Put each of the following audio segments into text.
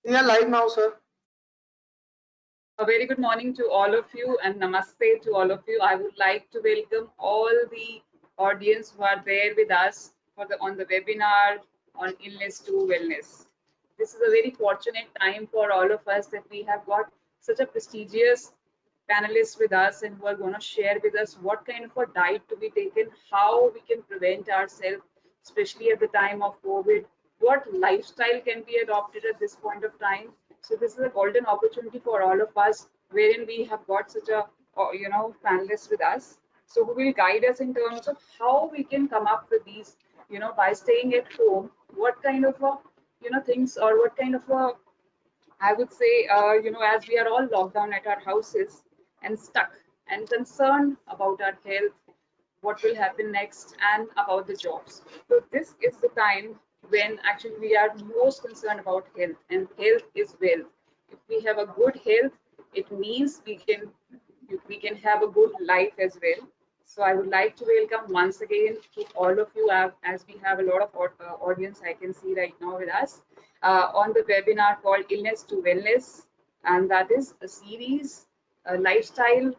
We are live now, sir. A very good morning to all of you and namaste to all of you. I would like to welcome all the audience who are there with us on the webinar on illness to wellness. This is a very fortunate time for all of us that we have got such a prestigious panelists with us and who are going to share with us what kind of a diet to be taken, how we can prevent ourselves, especially at the time of COVID, what lifestyle can be adopted at this point of time. So this is a golden opportunity for all of us, wherein we have got such a panelists with us. So who will guide us in terms of how we can come up with these, by staying at home, what kind of a, things or what kind of a I would say, as we are all locked down at our houses and stuck and concerned about our health, what will happen next, and about the jobs. So, this is the time when actually we are most concerned about health, and health is wealth. If we have a good health, it means we can have a good life as well. So I would like to welcome once again to all of you as we have a lot of audience I can see right now with us on the webinar called Illness to Wellness, and that is a series lifestyle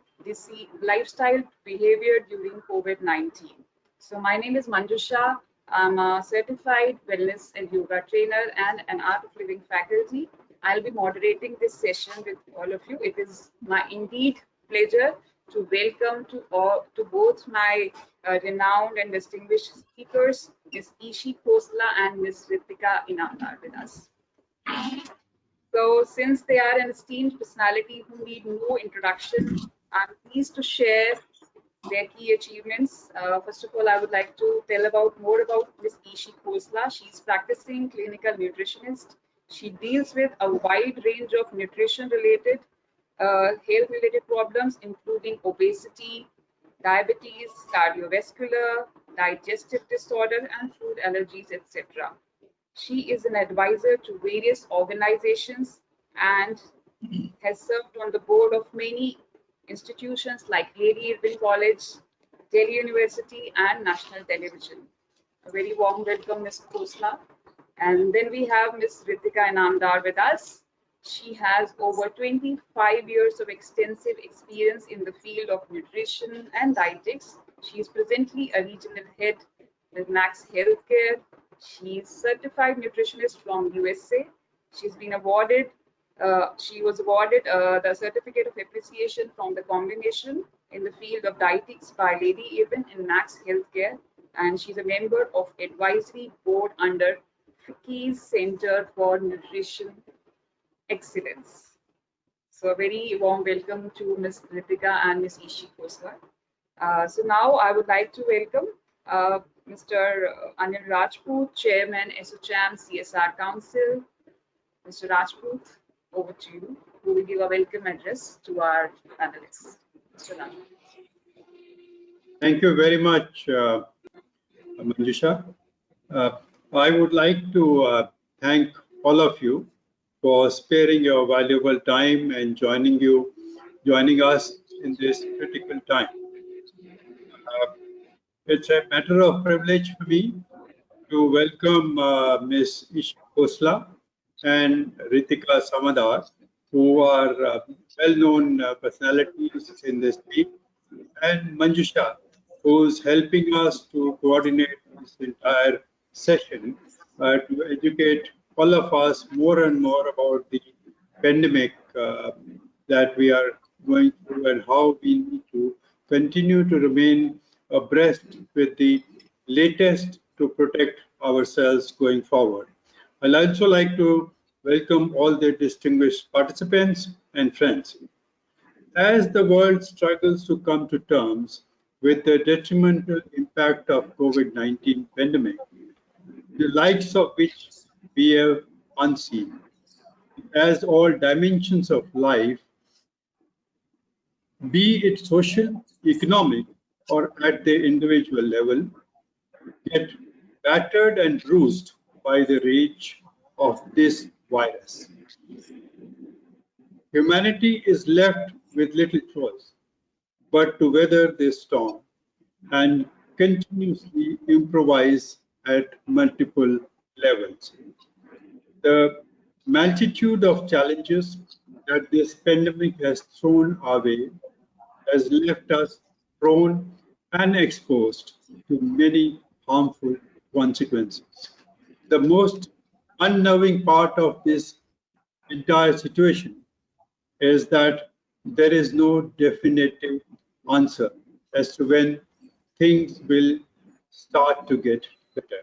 behavior during COVID-19. So my name is Manjusha. I'm a certified wellness and yoga trainer and an art of living faculty. I'll be moderating this session with all of you. It is my indeed pleasure to welcome to both my renowned and distinguished speakers, Ms. Ishi Khosla and Ms. Ritika Inamdar with us. So since they are an esteemed personality who need no introduction, I'm pleased to share their key achievements. First of all, I would like to tell about more about Ms. Ishi Khosla. She's practicing clinical nutritionist. She deals with a wide range of nutrition-related, health-related problems, including obesity, diabetes, cardiovascular, digestive disorder, and food allergies, etc. She is an advisor to various organizations and has served on the board of many institutions like Lady Irving College, Delhi University, and National Television. A very warm welcome, Ms. Khosla. And then we have Ms. Ritika Inamdar with us. She has over 25 years of extensive experience in the field of nutrition and dietetics. She is presently a regional head with Max Healthcare. She is certified nutritionist from USA. She's been awarded she was awarded the Certificate of Appreciation from the combination in the field of dietetics by Lady Irving and Max Healthcare, and she's a member of advisory board under FICCI's Center for Nutrition Excellence. So a very warm welcome to Ms. Ritika and Ms. Ishi Khosla. So now I would like to welcome Mr. Anil Rajput, Chairman, ASSOCHAM CSR Council. Mr. Rajput, over to you, who will give a welcome address to our panelists. Mr. Rajput. Thank you very much, Manjusha. I would like to thank all of you for sparing your valuable time and joining us in this critical time. It's a matter of privilege for me to welcome Ms. Ishi Khosla and Ritika Samadar, who are well-known personalities in this field, and Manjusha, who's helping us to coordinate this entire session to educate all of us more and more about the pandemic that we are going through and how we need to continue to remain abreast with the latest to protect ourselves going forward. I'd also like to welcome all the distinguished participants and friends. As the world struggles to come to terms with the detrimental impact of COVID-19 pandemic, the likes of which we have unseen, as all dimensions of life, be it social, economic, or at the individual level, get battered and bruised by the rage of this virus. Humanity is left with little choice but to weather this storm and continuously improvise at multiple levels. The multitude of challenges that this pandemic has thrown our way has left us prone and exposed to many harmful consequences. The most unnerving part of this entire situation is that there is no definitive answer as to when things will start to get better.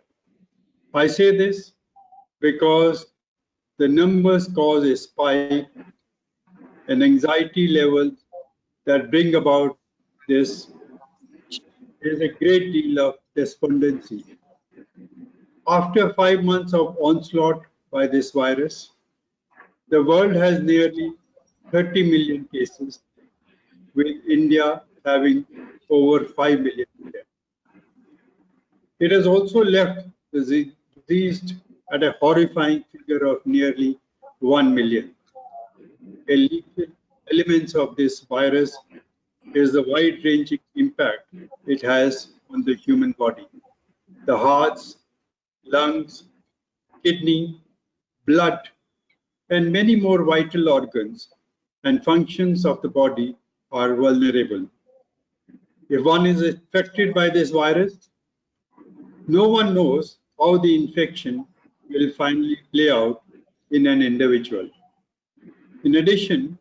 I say this because the numbers cause a spike in anxiety levels that bring about this. There is a great deal of despondency. After 5 months of onslaught by this virus, the world has nearly 30 million cases, with India having over 5 million. It has also left the diseased at a horrifying figure of nearly 1 million. Elements of this virus is the wide-ranging impact it has on the human body. The hearts, lungs, kidney, blood, and many more vital organs and functions of the body are vulnerable. If one is affected by this virus, no one knows how the infection will finally play out in an individual. In addition,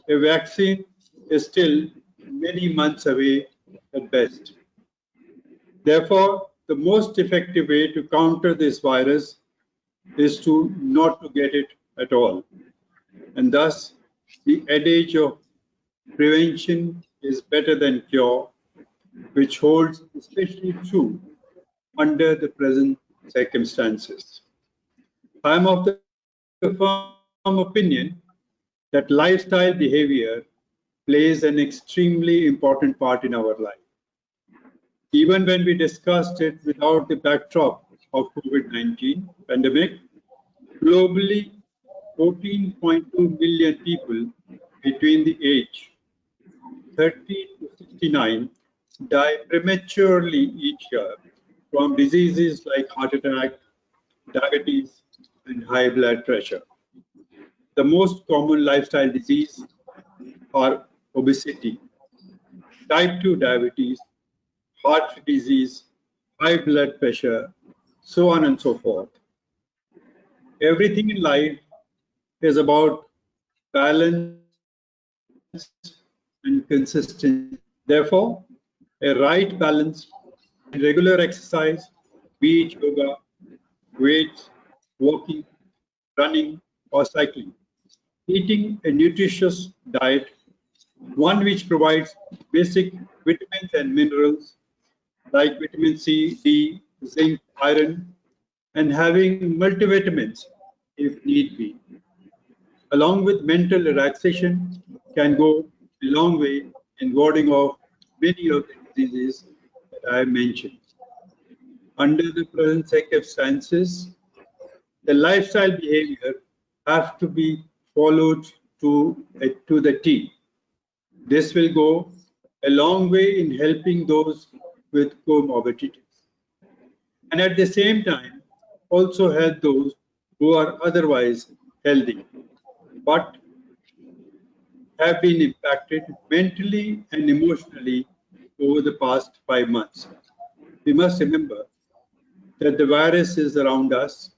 a vaccine is still many months away at best. Therefore, the most effective way to counter this virus is to not to get it at all. And thus, the adage of prevention is better than cure, which holds especially true under the present circumstances. I am of the firm opinion that lifestyle behavior plays an extremely important part in our life. Even when we discussed it without the backdrop of COVID-19 pandemic, globally 14.2 million people between the age 30 to 69 die prematurely each year from diseases like heart attack, diabetes, and high blood pressure. The most common lifestyle disease are obesity, type 2 diabetes, heart disease, high blood pressure, so on and so forth. Everything in life is about balance and consistency. Therefore, a right balance and regular exercise, be it yoga, weights, walking, running, or cycling. Eating a nutritious diet, one which provides basic vitamins and minerals like vitamin C, D, zinc, iron, and having multivitamins if need be, along with mental relaxation, can go a long way in warding off many of the diseases that I mentioned. Under the present circumstances, the lifestyle behavior have to be followed to the T. This will go a long way in helping those with comorbidities, and at the same time also help those who are otherwise healthy but have been impacted mentally and emotionally over the past 5 months. We must remember that the virus is around us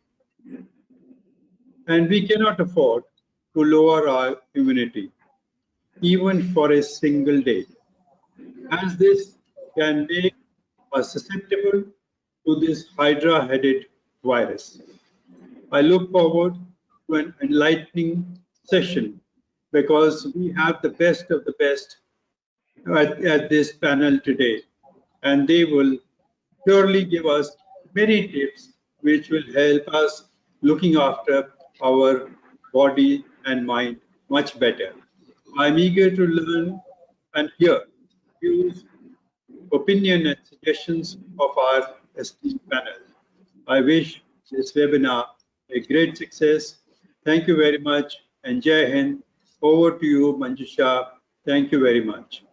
and we cannot afford to lower our immunity, even for a single day, as this can make us susceptible to this Hydra-headed virus. I look forward to an enlightening session because we have the best of the best at this panel today, and they will surely give us many tips which will help us looking after our body and mind much better. I'm eager to learn and hear views, opinion and suggestions of our esteemed panel. I wish this webinar a great success. Thank you very much, and Jai Hind. Over to you, Manjusha. Thank you very much.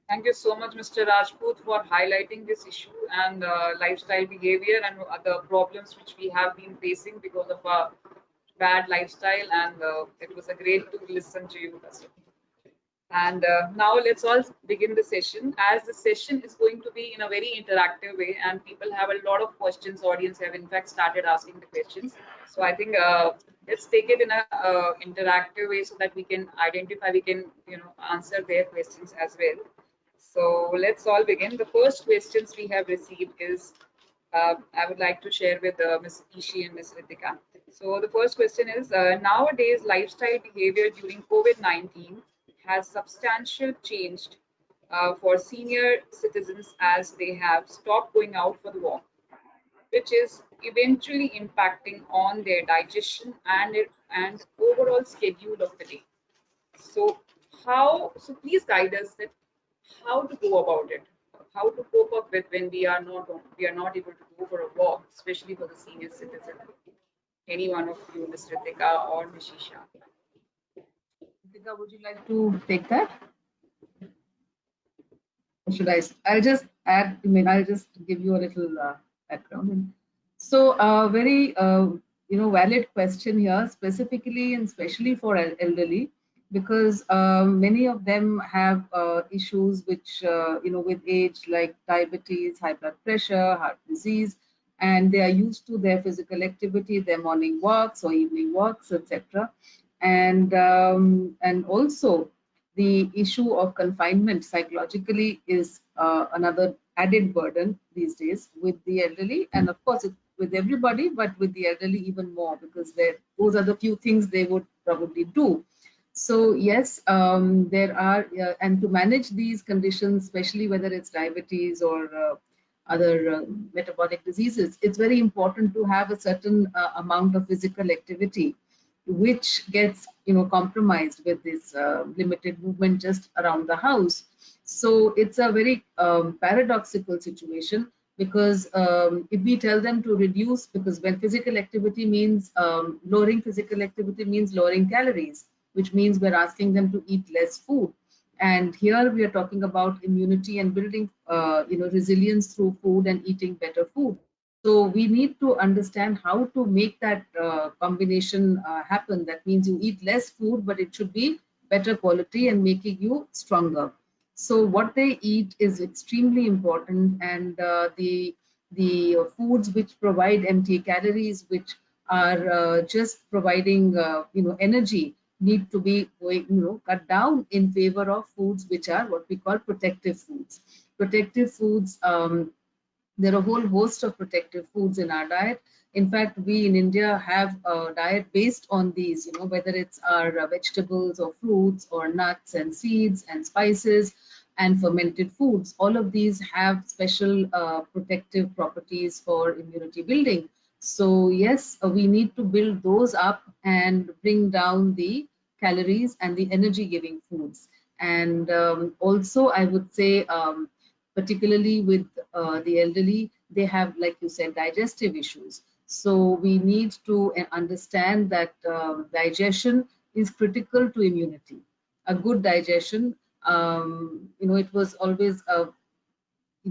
Thank you so much, Mr. Rajput, for highlighting this issue and lifestyle behavior and the problems which we have been facing because of bad lifestyle, and it was a great to listen to you. And now let's all begin the session. As the session is going to be in a very interactive way, and people have a lot of questions. Audience have in fact started asking the questions. So I think let's take it in a interactive way so that we can identify, we can answer their questions as well. So let's all begin. The first questions we have received is I would like to share with Ms. Ishi and Ms. Ritika. So the first question is, nowadays lifestyle behavior during COVID-19 has substantial changed for senior citizens as they have stopped going out for the walk, which is eventually impacting on their digestion and overall schedule of the day. So so please guide us that how to go about it, how to cope up with when we are not able to go for a walk, especially for the senior citizen. Any one of you, Ms. Ritika or Ms. Shisha. Ritika, would you like to take that? Or should I? I'll just add. I'll just give you a little background. So, very valid question here, specifically and especially for elderly, because many of them have issues which with age, like diabetes, high blood pressure, heart disease, and they are used to their physical activity, their morning walks or evening walks, etc. And also the issue of confinement psychologically is another added burden these days with the elderly, and of course with everybody, but with the elderly even more, because those are the few things they would probably do. So yes, there are, and to manage these conditions, especially whether it's diabetes or other metabolic diseases, it's very important to have a certain amount of physical activity, which gets compromised with this limited movement just around the house. So it's a very paradoxical situation, because if we tell them to reduce, because when physical activity means lowering physical activity means lowering calories, which means we're asking them to eat less food. And here we are talking about immunity and building resilience through food and eating better food. So we need to understand how to make that combination happen. That means you eat less food, but it should be better quality and making you stronger. So what they eat is extremely important, and the foods which provide empty calories, which are just providing energy, need to be cut down in favor of foods which are what we call protective foods. Protective foods. There are a whole host of protective foods in our diet. In fact, we in India have a diet based on these, whether it's our vegetables or fruits or nuts and seeds and spices and fermented foods. All of these have special protective properties for immunity building. So yes, we need to build those up and bring down the calories and the energy giving foods. And also I would say, particularly with the elderly, they have, like you said, digestive issues. So we need to understand that digestion is critical to immunity. A good digestion, it was always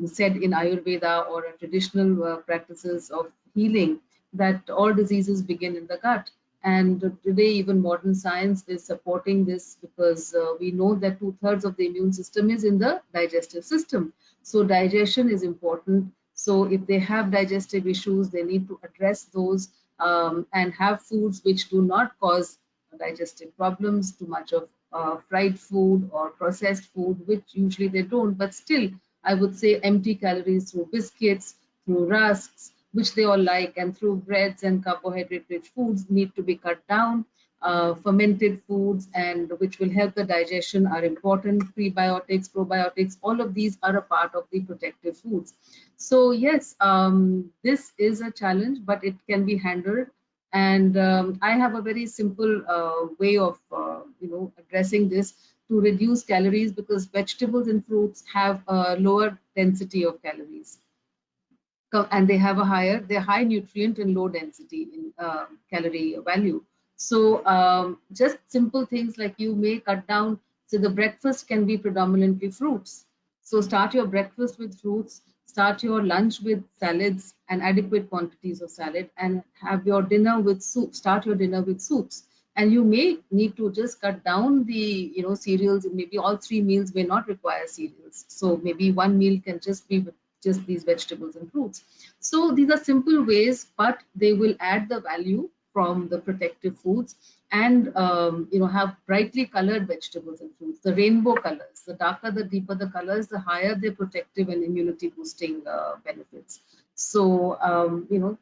said in Ayurveda or traditional practices of healing that all diseases begin in the gut. And today, even modern science is supporting this, because we know that 2/3 of the immune system is in the digestive system. So digestion is important. So if they have digestive issues, they need to address those and have foods which do not cause digestive problems, too much of fried food or processed food, which usually they don't, but still I would say empty calories through biscuits, through rusks, which they all like, and through breads and carbohydrate-rich foods need to be cut down. Fermented foods, and which will help the digestion, are important. Prebiotics, probiotics, all of these are a part of the protective foods. So yes, this is a challenge, but it can be handled. And I have a very simple way of addressing this to reduce calories, because vegetables and fruits have a lower density of calories, and they have they're high nutrient and low density in calorie value. So just simple things like you may cut down. So the breakfast can be predominantly fruits. So start your breakfast with fruits. start your lunch with salads and adequate quantities of salad, and have your dinner with soup. Start your dinner with soups. And you may need to just cut down the cereals. Maybe all 3 meals may not require cereals. So maybe one meal can just be with just these vegetables and fruits. So these are simple ways, but they will add the value from the protective foods, and have brightly colored vegetables and fruits, the rainbow colors. The darker, the deeper the colors, the higher the protective and immunity boosting benefits. So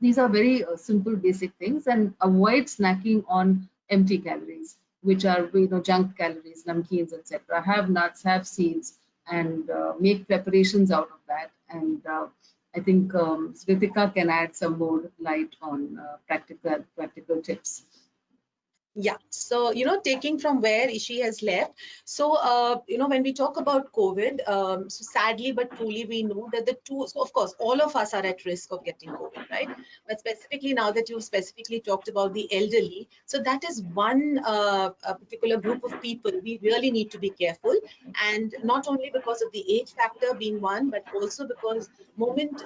these are very simple basic things. And avoid snacking on empty calories, which are junk calories, namkeens, etc. Have nuts, have seeds, and make preparations out of that. And I think Ritika can add some more light on practical tips. Yeah, so taking from where Ishi has left, so when we talk about COVID, so sadly but truly we know that so of course all of us are at risk of getting COVID, right? But specifically now that you've specifically talked about the elderly, so that is one a particular group of people we really need to be careful, and not only because of the age factor being one, but also because moment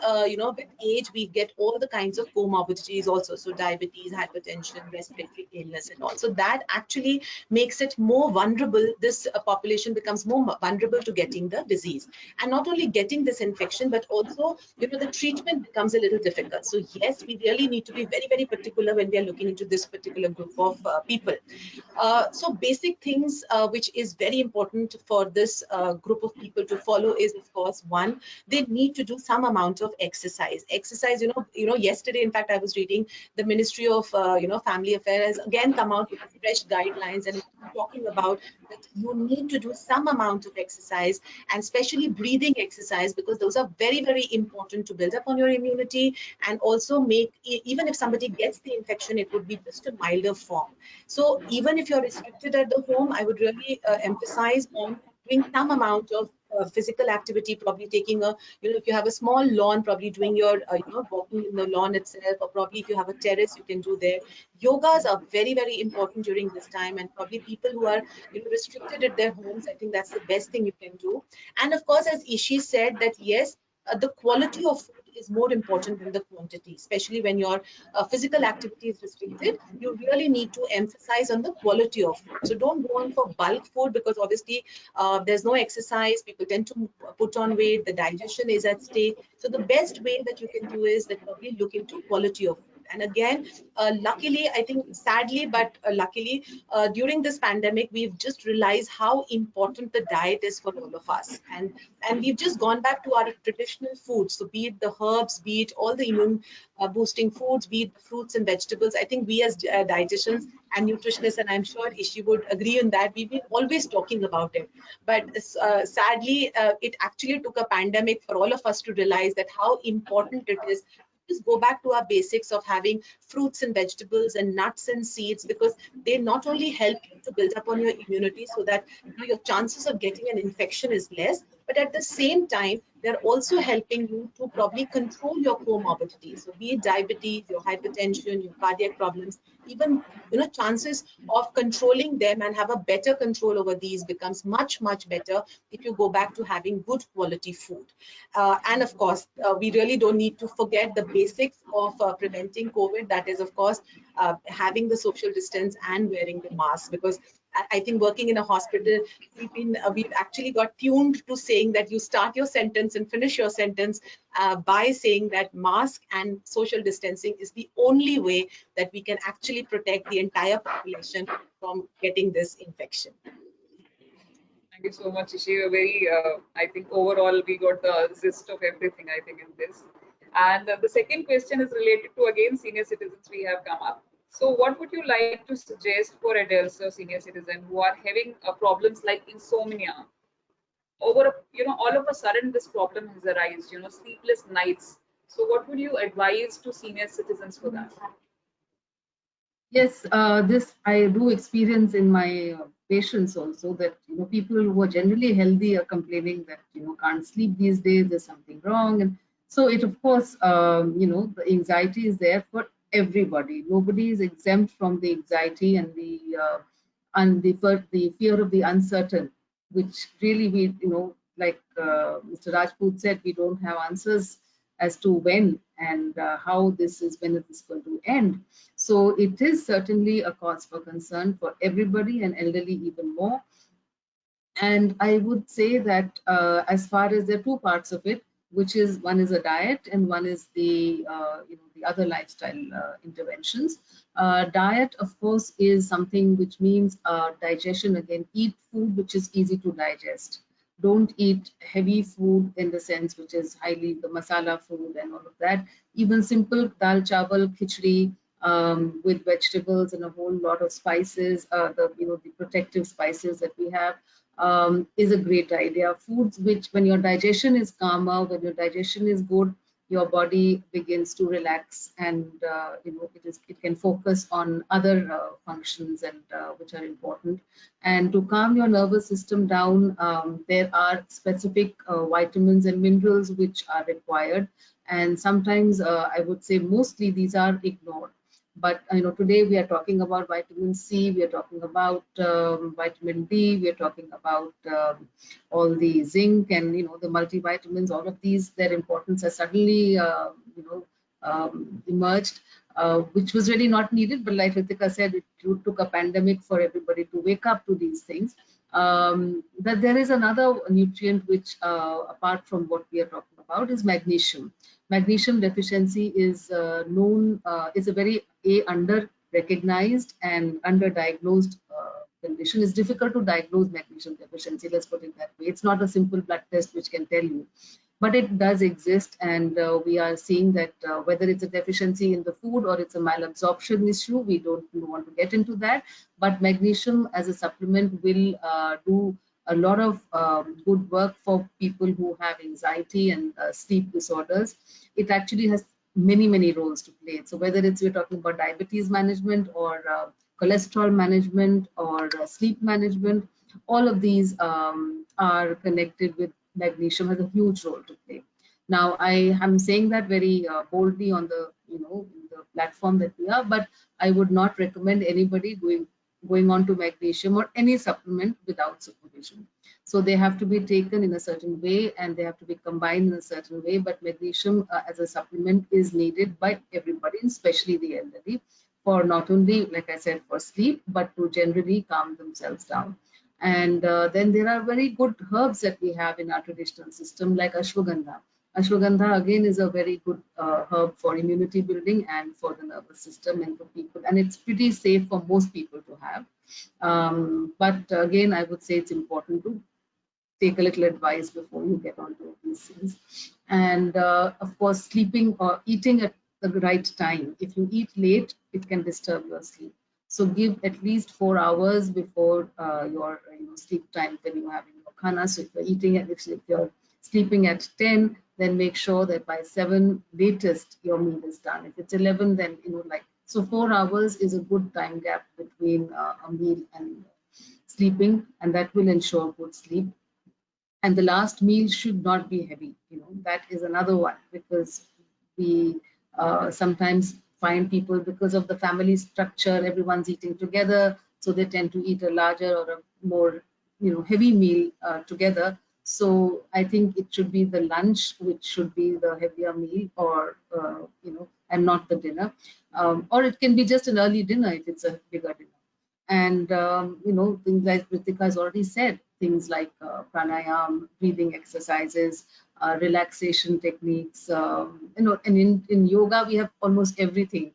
with age we get all the kinds of comorbidities also, so diabetes, hypertension, respiratory illness and all. So that actually makes it more vulnerable. This population becomes more vulnerable to getting the disease, and not only getting this infection, but also the treatment becomes a little difficult. So yes, we really need to be very, very particular when we are looking into this particular group of people. So basic things which is very important for this group of people to follow is, of course, one, they need to do some amount of exercise. Yesterday, in fact, I was reading the Ministry of Family Affairs has again come out with fresh guidelines, and talking about that you need to do some amount of exercise, and especially breathing exercise, because those are very, very important to build up on your immunity, and also make, even if somebody gets the infection, it would be just a milder form. So even if you're restricted at the home, I would really emphasize on doing some amount of physical activity, probably taking a, if you have a small lawn, probably doing your, walking in the lawn itself, or probably if you have a terrace, you can do there. Yogas are very, very important during this time, and probably people who are, restricted at their homes, I think that's the best thing you can do. And of course, as Ishi said, that yes, the quality of food is more important than the quantity, especially when your physical activity is restricted. You really need to emphasize on the quality of food. So don't go on for bulk food, because obviously there's no exercise, people tend to put on weight, the digestion is at stake. So the best way that you can do is that probably look into quality of food. And again, luckily, I think sadly, but luckily, during this pandemic, we've just realized how important the diet is for all of us. And we've just gone back to our traditional foods. So be it the herbs, be it all the immune boosting foods, be it fruits and vegetables. I think we as dietitians and nutritionists, and I'm sure Ishi would agree on that, we've been always talking about it. But sadly, it actually took a pandemic for all of us to realize that how important it is. Just go back to our basics of having fruits and vegetables and nuts and seeds, because they not only help you to build up on your immunity so that your chances of getting an infection is less, but at the same time, they're also helping you to probably control your comorbidities. So be it diabetes, your hypertension, your cardiac problems, even chances of controlling them and have a better control over these becomes much, much better if you go back to having good quality food. And of course, we really don't need to forget the basics of preventing COVID. That is, of course, having the social distance and wearing the mask, because I think working in a hospital, we've actually got tuned to saying that you start your sentence and finish your sentence by saying that mask and social distancing is the only way that we can actually protect the entire population from getting this infection. Thank you so much, Ishi. Very, I think overall we got the gist of everything, I think, in this. And the second question is related to, again, senior citizens we have come up. So what would you like to suggest for adults or senior citizens who are having problems like insomnia? All of a sudden this problem has arisen, sleepless nights. So what would you advise to senior citizens for that? Yes, this I do experience in my patients also, that people who are generally healthy are complaining that can't sleep these days, there's something wrong. And so it, of course, the anxiety is there for everybody. Nobody is exempt from the anxiety and the fear of the uncertain, which really we like Mr. Rajput said, we don't have answers as to when and when it is going to end. So it is certainly a cause for concern for everybody, and elderly even more. And I would say that as far as there are two parts of it, which is one is a diet and one is the the other lifestyle interventions. Diet, of course, is something which means digestion. Again, eat food which is easy to digest. Don't eat heavy food in the sense which is highly the masala food and all of that. Even simple dal chawal, khichdi, with vegetables and a whole lot of spices, the protective spices that we have, is a great idea. Foods which, when your digestion is calmer, when your digestion is good, your body begins to relax, and it can focus on other functions and which are important. And to calm your nervous system down, there are specific vitamins and minerals which are required, and sometimes I would say mostly these are ignored. But today we are talking about vitamin C, we are talking about vitamin D, we are talking about all the zinc and the multivitamins. All of these, their importance has suddenly emerged, which was really not needed. But like Ritika said, it took a pandemic for everybody to wake up to these things. That there is another nutrient which, apart from what we are talking about, is magnesium. Magnesium deficiency is is a very under recognized and under diagnosed condition. It's difficult to diagnose magnesium deficiency, let's put it that way. It's not a simple blood test which can tell you, but it does exist, and we are seeing that whether it's a deficiency in the food or it's a malabsorption issue, we don't want to get into that. But magnesium as a supplement will do a lot of good work for people who have anxiety and sleep disorders. It actually has many roles to play. So whether we're talking about diabetes management or cholesterol management or sleep management, all of these are connected with magnesium, has a huge role to play. Now, I am saying that very boldly on the the platform that we are, but I would not recommend anybody going on to magnesium or any supplement without supervision. So they have to be taken in a certain way and they have to be combined in a certain way. But magnesium as a supplement is needed by everybody, especially the elderly, for not only, like I said, for sleep, but to generally calm themselves down. And then there are very good herbs that we have in our traditional system, like ashwagandha. Ashwagandha again is a very good herb for immunity building and for the nervous system and for people, and it's pretty safe for most people to have. But again, I would say it's important to take a little advice before you get onto these things. And of course, sleeping or eating at the right time. If you eat late, it can disturb your sleep. So give at least 4 hours before your sleep time when you're having your khana. So if you're eating if you're sleeping at 10, then make sure that by 7 latest your meal is done. If it's 11, then so 4 hours is a good time gap between a meal and sleeping, and that will ensure good sleep. And the last meal should not be heavy. That is another one, because we sometimes find people, because of the family structure, everyone's eating together, so they tend to eat a larger or a more heavy meal together. So I think it should be the lunch which should be the heavier meal, or and not the dinner, or it can be just an early dinner if it's a bigger dinner. And things like Ritika has already said, things like pranayam, breathing exercises, relaxation techniques. And in yoga we have almost everything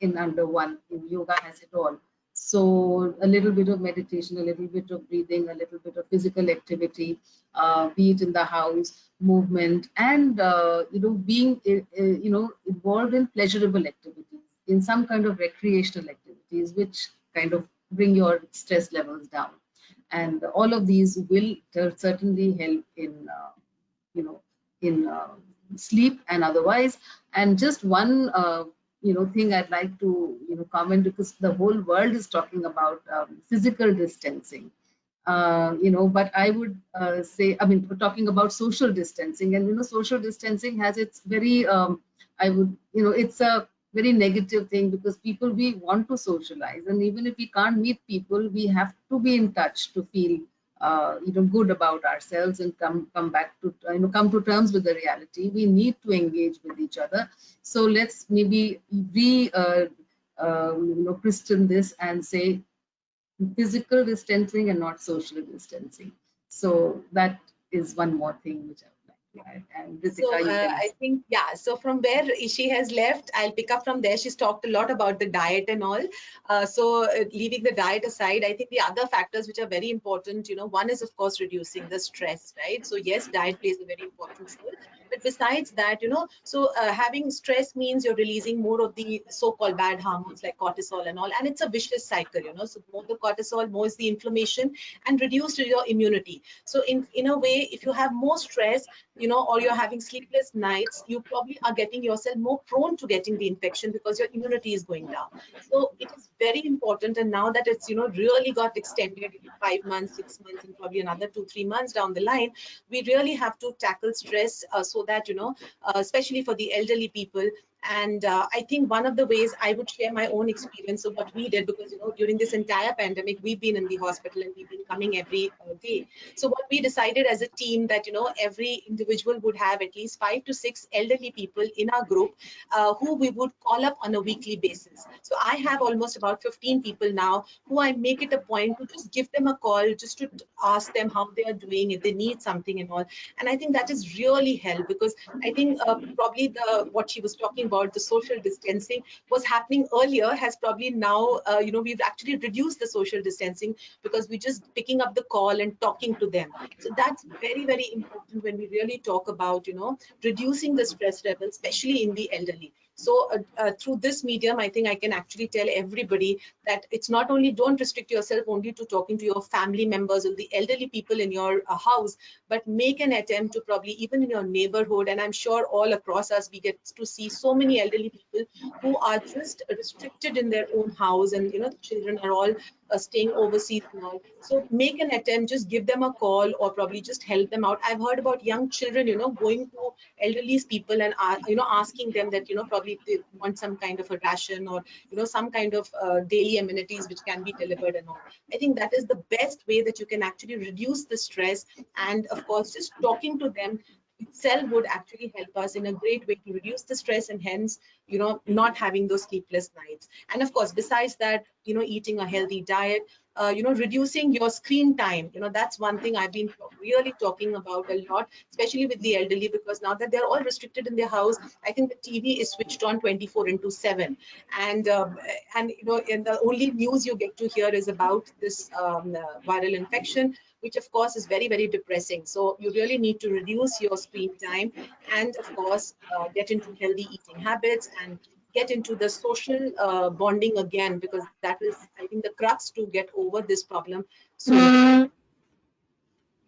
in under one. In yoga has it all. So a little bit of meditation, a little bit of breathing, a little bit of physical activity, be it in the house, movement, and being involved in pleasurable activities, in some kind of recreational activities, which kind of bring your stress levels down. And all of these will certainly help in sleep and otherwise. And just one thing I'd like to comment, because the whole world is talking about physical distancing. But I would say, we're talking about social distancing, and social distancing has its very it's a very negative thing, because we want to socialize, and even if we can't meet people, we have to be in touch to feel good about ourselves and come back to come to terms with the reality. We need to engage with each other. So let's maybe christen this and say physical distancing and not social distancing. So that is one more thing which I would like to add. And Ritika, So you can. I think, yeah, so from where she has left, I'll pick up from there. She's talked a lot about the diet and all. Leaving the diet aside, I think the other factors which are very important, one is, of course, reducing the stress, right? So yes, diet plays a very important role. But besides that, having stress means you're releasing more of the so-called bad hormones like cortisol and all. And it's a vicious cycle, So more the cortisol, more is the inflammation and reduced your immunity. So in a way, if you have more stress, or you're having sleepless nights, you probably are getting yourself more prone to getting the infection because your immunity is going down. So it is very important. And now that it's, really got extended into 5 months, 6 months, and probably another 2-3 months down the line, we really have to tackle stress so that, especially for the elderly people. And I think one of the ways I would share my own experience of what we did, because, during this entire pandemic, we've been in the hospital and we've been coming every day. So what we decided as a team that, every individual would have at least 5 to 6 elderly people in our group who we would call up on a weekly basis. So I have almost about 15 people now who I make it a point to just give them a call, just to ask them how they are doing, if they need something and all. And I think that has really helped, because I think probably what she was talking about, the social distancing was happening earlier, has probably now, we've actually reduced the social distancing because we're just picking up the call and talking to them. So that's very, very important when we really talk about, reducing the stress level, especially in the elderly. So through this medium, I think I can actually tell everybody that it's not only, don't restrict yourself only to talking to your family members or the elderly people in your house, but make an attempt to probably even in your neighborhood. And I'm sure all across us, we get to see so many elderly people who are just restricted in their own house, and the children are all staying overseas and all. So make an attempt, just give them a call or probably just help them out. I've heard about young children, going to elderly people and asking them that, probably they want some kind of a ration or, some kind of daily amenities which can be delivered and all. I think that is the best way that you can actually reduce the stress. And of course, just talking to them itself would actually help us in a great way to reduce the stress, and hence, not having those sleepless nights. And of course, besides that, eating a healthy diet, reducing your screen time, that's one thing I've been really talking about a lot, especially with the elderly, because now that they're all restricted in their house, I think the TV is switched on 24/7. And and the only news you get to hear is about this viral infection, which of course is very, very depressing. So you really need to reduce your screen time, and of course get into healthy eating habits and get into the social bonding again, because that is, I think, the crux to get over this problem sooner.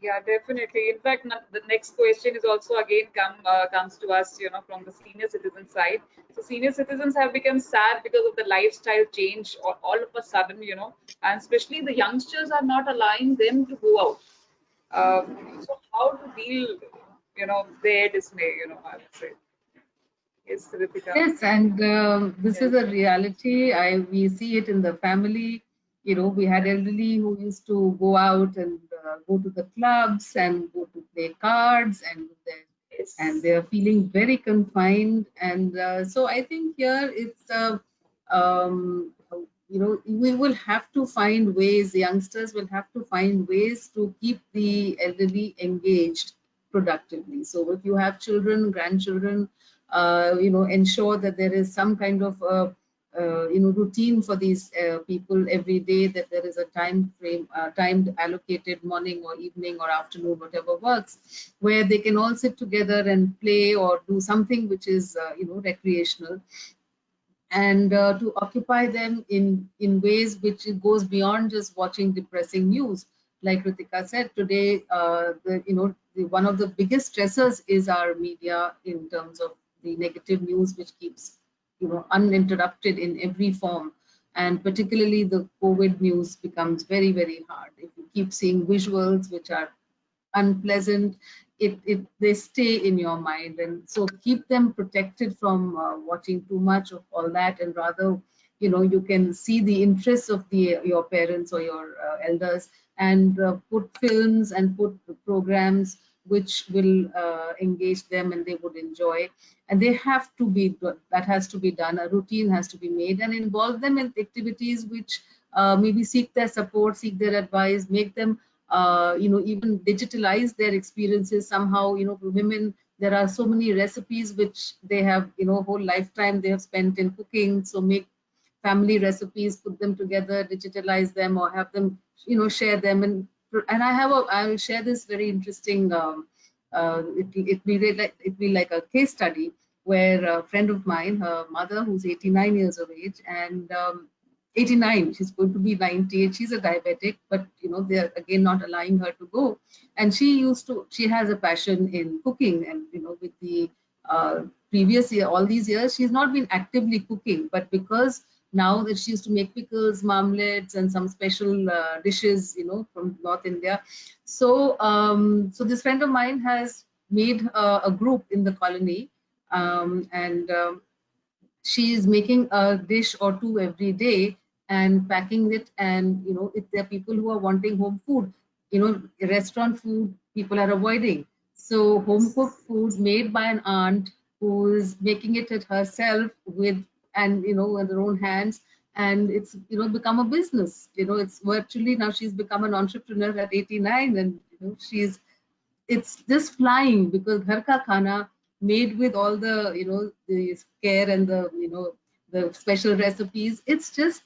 Yeah, definitely. In fact, the next question is also again comes to us, from the senior citizen side. So senior citizens have become sad because of the lifestyle change all of a sudden, and especially the youngsters are not allowing them to go out. So how to deal, their dismay, I would say. Yes, Ritika. Yes, and this is a reality. We see it in the family. We had elderly who used to go out and go to the clubs and go to play cards, Yes. and they're feeling very confined. And so I think here it's we will have to find ways. Youngsters will have to find ways to keep the elderly engaged productively. So if you have children, grandchildren, ensure that there is some kind of routine for these people every day, that there is a time frame, timed allocated morning or evening or afternoon, whatever works, where they can all sit together and play or do something which is recreational, and to occupy them in ways which goes beyond just watching depressing news. Like Ritika said today, one of the biggest stressors is our media in terms of the negative news, which keeps uninterrupted in every form. And particularly the COVID news becomes very, very hard. If you keep seeing visuals which are unpleasant, they stay in your mind. And so keep them protected from watching too much of all that, and rather you can see the interests of your parents or your elders, and put films and put programs which will engage them and they would enjoy. And they have to be, that has to be done, a routine has to be made, and involve them in activities which maybe seek their support, seek their advice, make them even digitalize their experiences somehow. For women, there are so many recipes which they have, whole lifetime they have spent in cooking. So make family recipes, put them together, digitalize them, or have them, share them. And I will share this very interesting. It be like a case study where a friend of mine, her mother, who's 89 years of age, and 89, she's going to be 98. She's a diabetic, but they're again not allowing her to go. And she has a passion in cooking, and with the previous year, all these years, she's not been actively cooking, but because now that she used to make pickles, marmalades, and some special dishes, from North India. So, so this friend of mine has made a group in the colony, and she is making a dish or two every day and packing it. And if there are people who are wanting home food, restaurant food people are avoiding. So home cooked food made by an aunt who is making it herself with, and with her own hands, and it's become a business. It's virtually, now she's become an entrepreneur at 89, and it's just flying, because ghar ka khana made with all the the care and the special recipes. It's just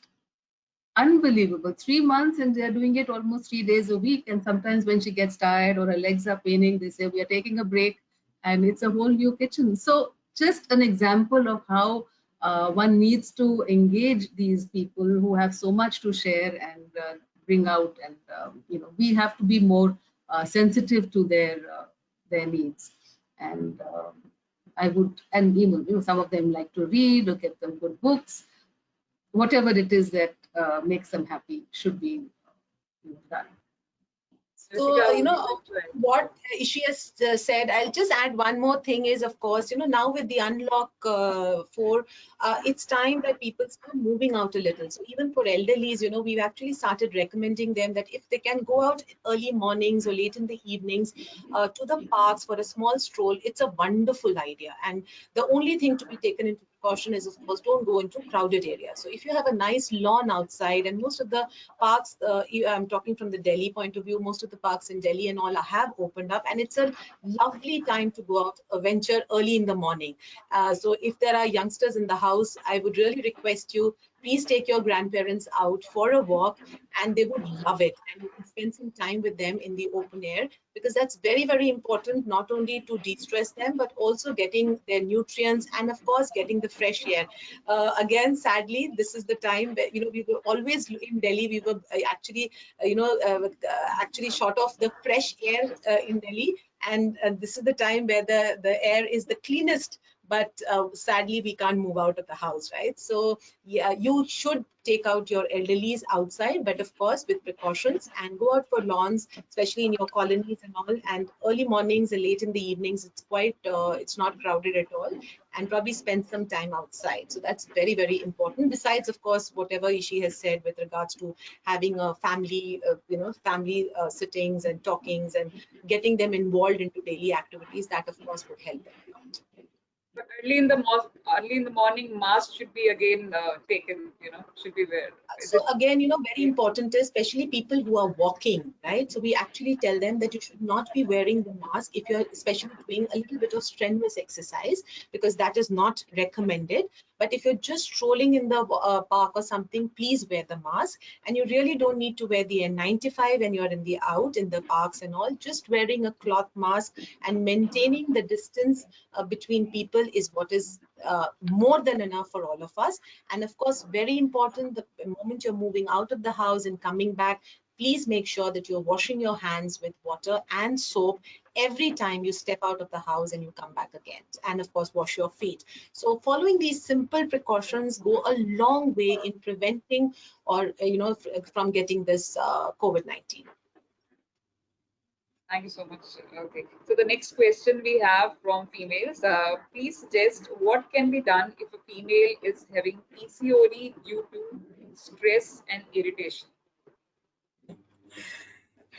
unbelievable. 3 months, and they're doing it almost 3 days a week. And sometimes when she gets tired or her legs are paining, they say we are taking a break, and it's a whole new kitchen. So just an example of how one needs to engage these people who have so much to share and bring out. And we have to be more sensitive to their needs. And I would, and even some of them like to read or get them good books. Whatever it is that makes them happy should be done. So, what she has said, I'll just add one more thing is, of course, now with the unlock 4, it's time that people start moving out a little. So even for elderlies, we've actually started recommending them that if they can go out early mornings or late in the evenings to the parks for a small stroll, it's a wonderful idea. And the only thing to be taken into precaution is, of course, don't go into crowded areas. So if you have a nice lawn outside, and most of the parks, I'm talking from the Delhi point of view, most of the parks in Delhi and all have opened up, and it's a lovely time to go out, venture early in the morning. So if there are youngsters in the house, I would really request you, please take your grandparents out for a walk, and they would love it. And you can spend some time with them in the open air, because that's very, very important, not only to de-stress them, but also getting their nutrients and, of course, getting the fresh air. Again, sadly, this is the time where, we were always in Delhi, we were actually, actually short of the fresh air in Delhi. And this is the time where the air is the cleanest, but sadly we can't move out of the house, right? So yeah, you should take out your elderlies outside, but of course with precautions, and go out for lawns, especially in your colonies and all, and early mornings and late in the evenings. It's quite it's not crowded at all, and probably spend some time outside. So that's very, very important, besides of course whatever Ishi has said with regards to having a family family sittings and talkings and getting them involved into daily activities. That of course would help them a lot. But early in the morning, mask should be again taken. Should be wear. So again, very important, especially people who are walking, right? So we actually tell them that you should not be wearing the mask if you're especially doing a little bit of strenuous exercise, because that is not recommended. But if you're just strolling in the park or something, please wear the mask. And you really don't need to wear the N95 when you're in the parks and all. Just wearing a cloth mask and maintaining the distance between people is what is more than enough for all of us. And of course, very important, the moment you're moving out of the house and coming back, please make sure that you're washing your hands with water and soap every time you step out of the house and you come back again. And of course, wash your feet. So following these simple precautions go a long way in preventing or from getting this COVID-19. Thank you so much. Okay. So the next question we have from females. Please suggest what can be done if a female is having PCOD due to stress and irritation.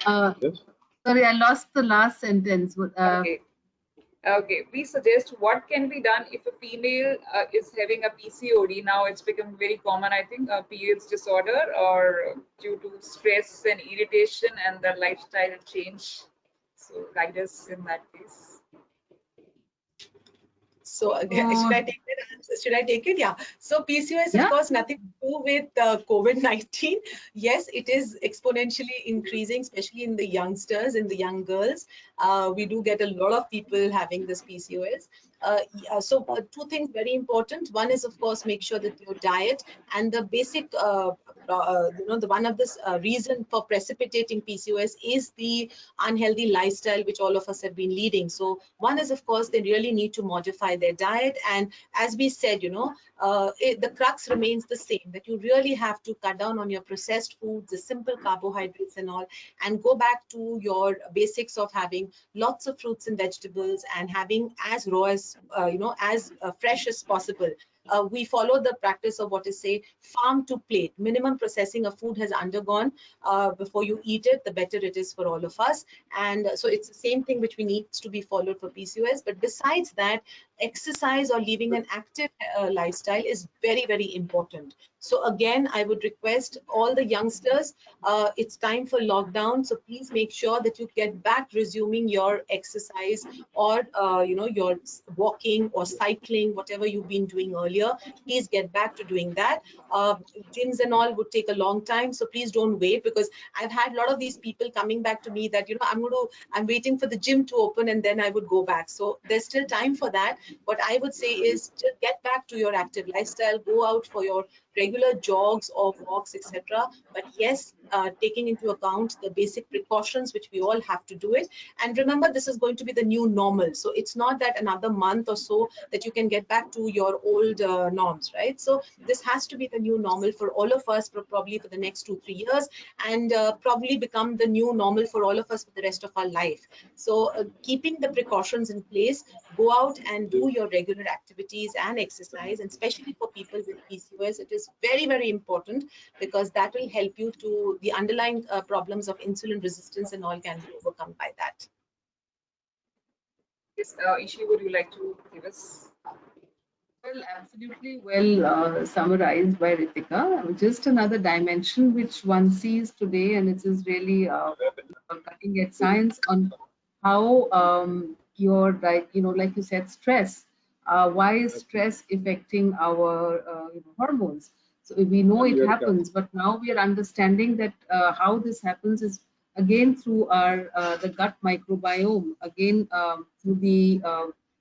Yes. Sorry, I lost the last sentence. Okay. Okay. Please suggest what can be done if a female is having a PCOD. Now it's become very common, I think, periods disorder or due to stress and irritation and the lifestyle change. So guide us in that case. So again, should I take that answer? Should I take it? Yeah. So PCOS, Yeah. of course, nothing to do with COVID-19. Yes, it is exponentially increasing, especially in the youngsters, in the young girls. We do get a lot of people having this PCOS. So two things very important. One is, of course, make sure that your diet and the basic, the one of this reason for precipitating PCOS is the unhealthy lifestyle which all of us have been leading. So one is, of course, they really need to modify their diet. And as we said, the crux remains the same, that you really have to cut down on your processed foods, the simple carbohydrates and all, and go back to your basics of having lots of fruits and vegetables and having as raw as, as fresh as possible. We follow the practice of what is say farm to plate. Minimum processing of food has undergone before you eat it, the better it is for all of us. And so it's the same thing which we needs to be followed for PCOS. But besides that, exercise or living an active lifestyle is very, very important. So again, I would request all the youngsters, it's time for lockdown. So please make sure that you get back resuming your exercise or, your walking or cycling, whatever you've been doing earlier. Please get back to doing that. Gyms and all would take a long time. So please don't wait, because I've had a lot of these people coming back to me that, I'm waiting for the gym to open and then I would go back. So there's still time for that. What I would say is just get back to your active lifestyle, go out for your regular jogs or walks, etc. But yes, taking into account the basic precautions which we all have to do it. And remember, this is going to be the new normal. So it's not that another month or so that you can get back to your old norms, right? So this has to be the new normal for all of us, probably for the next 2-3 years, and probably become the new normal for all of us for the rest of our life. So keeping the precautions in place, go out and do your regular activities and exercise, and especially for people with PCOS, it is very, very important, because that will help you to the underlying problems of insulin resistance and all can be overcome by that. Yes, Ishi, would you like to give us? Well, absolutely well summarized by Ritika. Just another dimension which one sees today, and it is really cutting edge science on how like you said, stress. Why is stress affecting our hormones? So we know it happens, but now we are understanding that how this happens is again through our the gut microbiome, again through the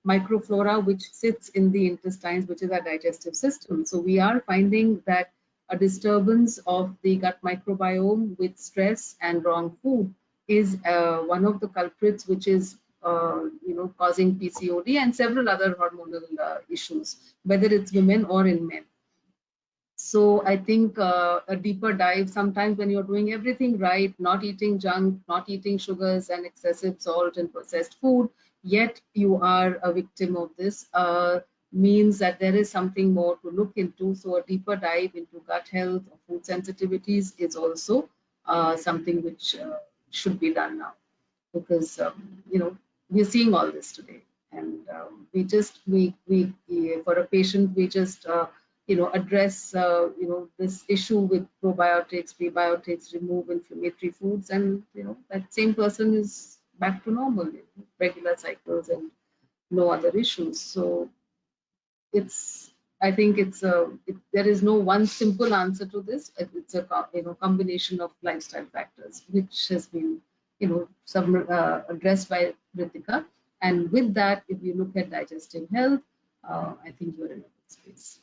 microflora which sits in the intestines, which is our digestive system. So we are finding that a disturbance of the gut microbiome with stress and wrong food is one of the culprits which is causing PCOD and several other hormonal issues, whether it's women or in men. So I think a deeper dive, sometimes when you're doing everything right, not eating junk, not eating sugars and excessive salt and processed food, yet you are a victim of this, means that there is something more to look into. So a deeper dive into gut health or food sensitivities is also something which should be done now, because we're seeing all this today, and we for a patient we just address this issue with probiotics, prebiotics, remove inflammatory foods, and that same person is back to normal, regular cycles and no other issues. So I think there is no one simple answer to this. It's a combination of lifestyle factors, which has been addressed by Ritika. And with that, if you look at digestive health, I think you're in a good space.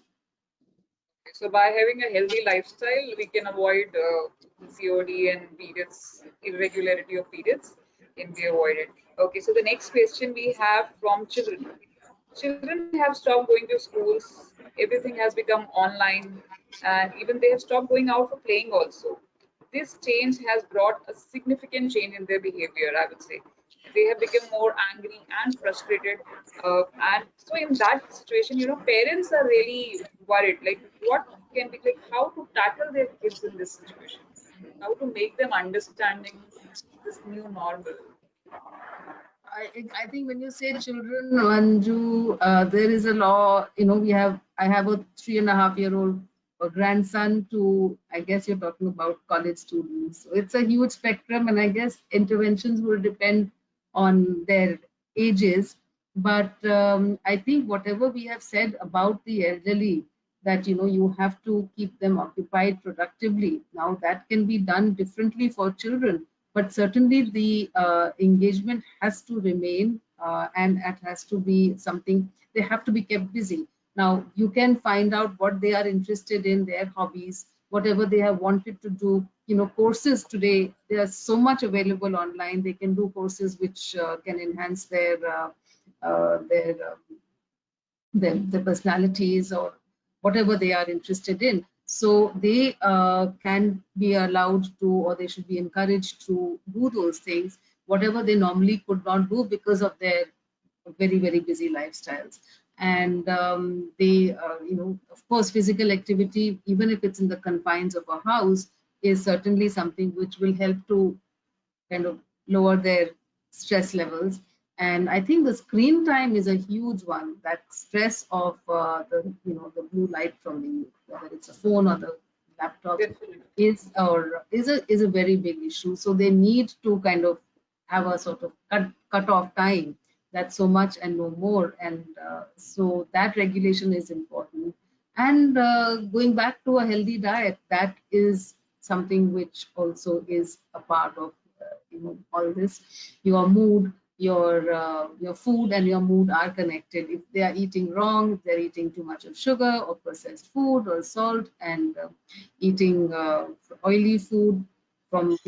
So by having a healthy lifestyle, we can avoid PCOD and periods, irregularity of periods can be avoided. Okay, so the next question we have from children. Children have stopped going to schools. Everything has become online, and even they have stopped going out for playing also. This change has brought a significant change in their behavior, I would say. they have become more angry and frustrated. And so in that situation, parents are really worried. Like, what can be like how to tackle their kids in this situation? How to make them understanding this new normal? I think when you say children, Manju, there is a law. I have a 3.5-year-old grandson to, I guess you're talking about college students. So it's a huge spectrum, and I guess interventions will depend on their ages. But I think whatever we have said about the elderly, that you have to keep them occupied productively. Now that can be done differently for children, but certainly the engagement has to remain, and it has to be something, they have to be kept busy. Now you can find out what they are interested in, their hobbies, whatever they have wanted to do. Courses today, there's so much available online. They can do courses which can enhance their personalities or whatever they are interested in. So they can be allowed to, or they should be encouraged to do those things, whatever they normally could not do because of their very, very busy lifestyles. And of course, physical activity, even if it's in the confines of a house, is certainly something which will help to kind of lower their stress levels. And I think the screen time is a huge one. That stress of the blue light from whether it's a phone or the laptop Definitely. is a very big issue. So they need to kind of have a sort of cut off time. That's so much and no more. And so that regulation is important. And going back to a healthy diet, that is something which also is a part of all this. Your mood, your food and your mood are connected. If they are eating wrong, if they're eating too much of sugar or processed food or salt, and eating oily food from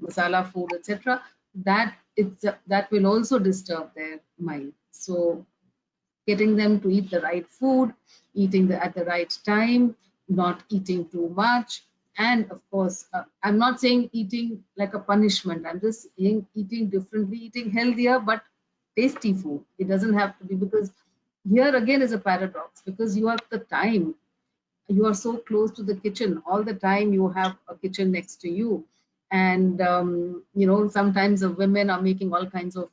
masala food, etc., that will also disturb their mind. So getting them to eat the right food, eating at the right time, not eating too much. And of course, I'm not saying eating like a punishment. I'm just saying eating differently, eating healthier, but tasty food. It doesn't have to be, because here again is a paradox, because you have the time, you are so close to the kitchen all the time, you have a kitchen next to you. And sometimes the women are making all kinds of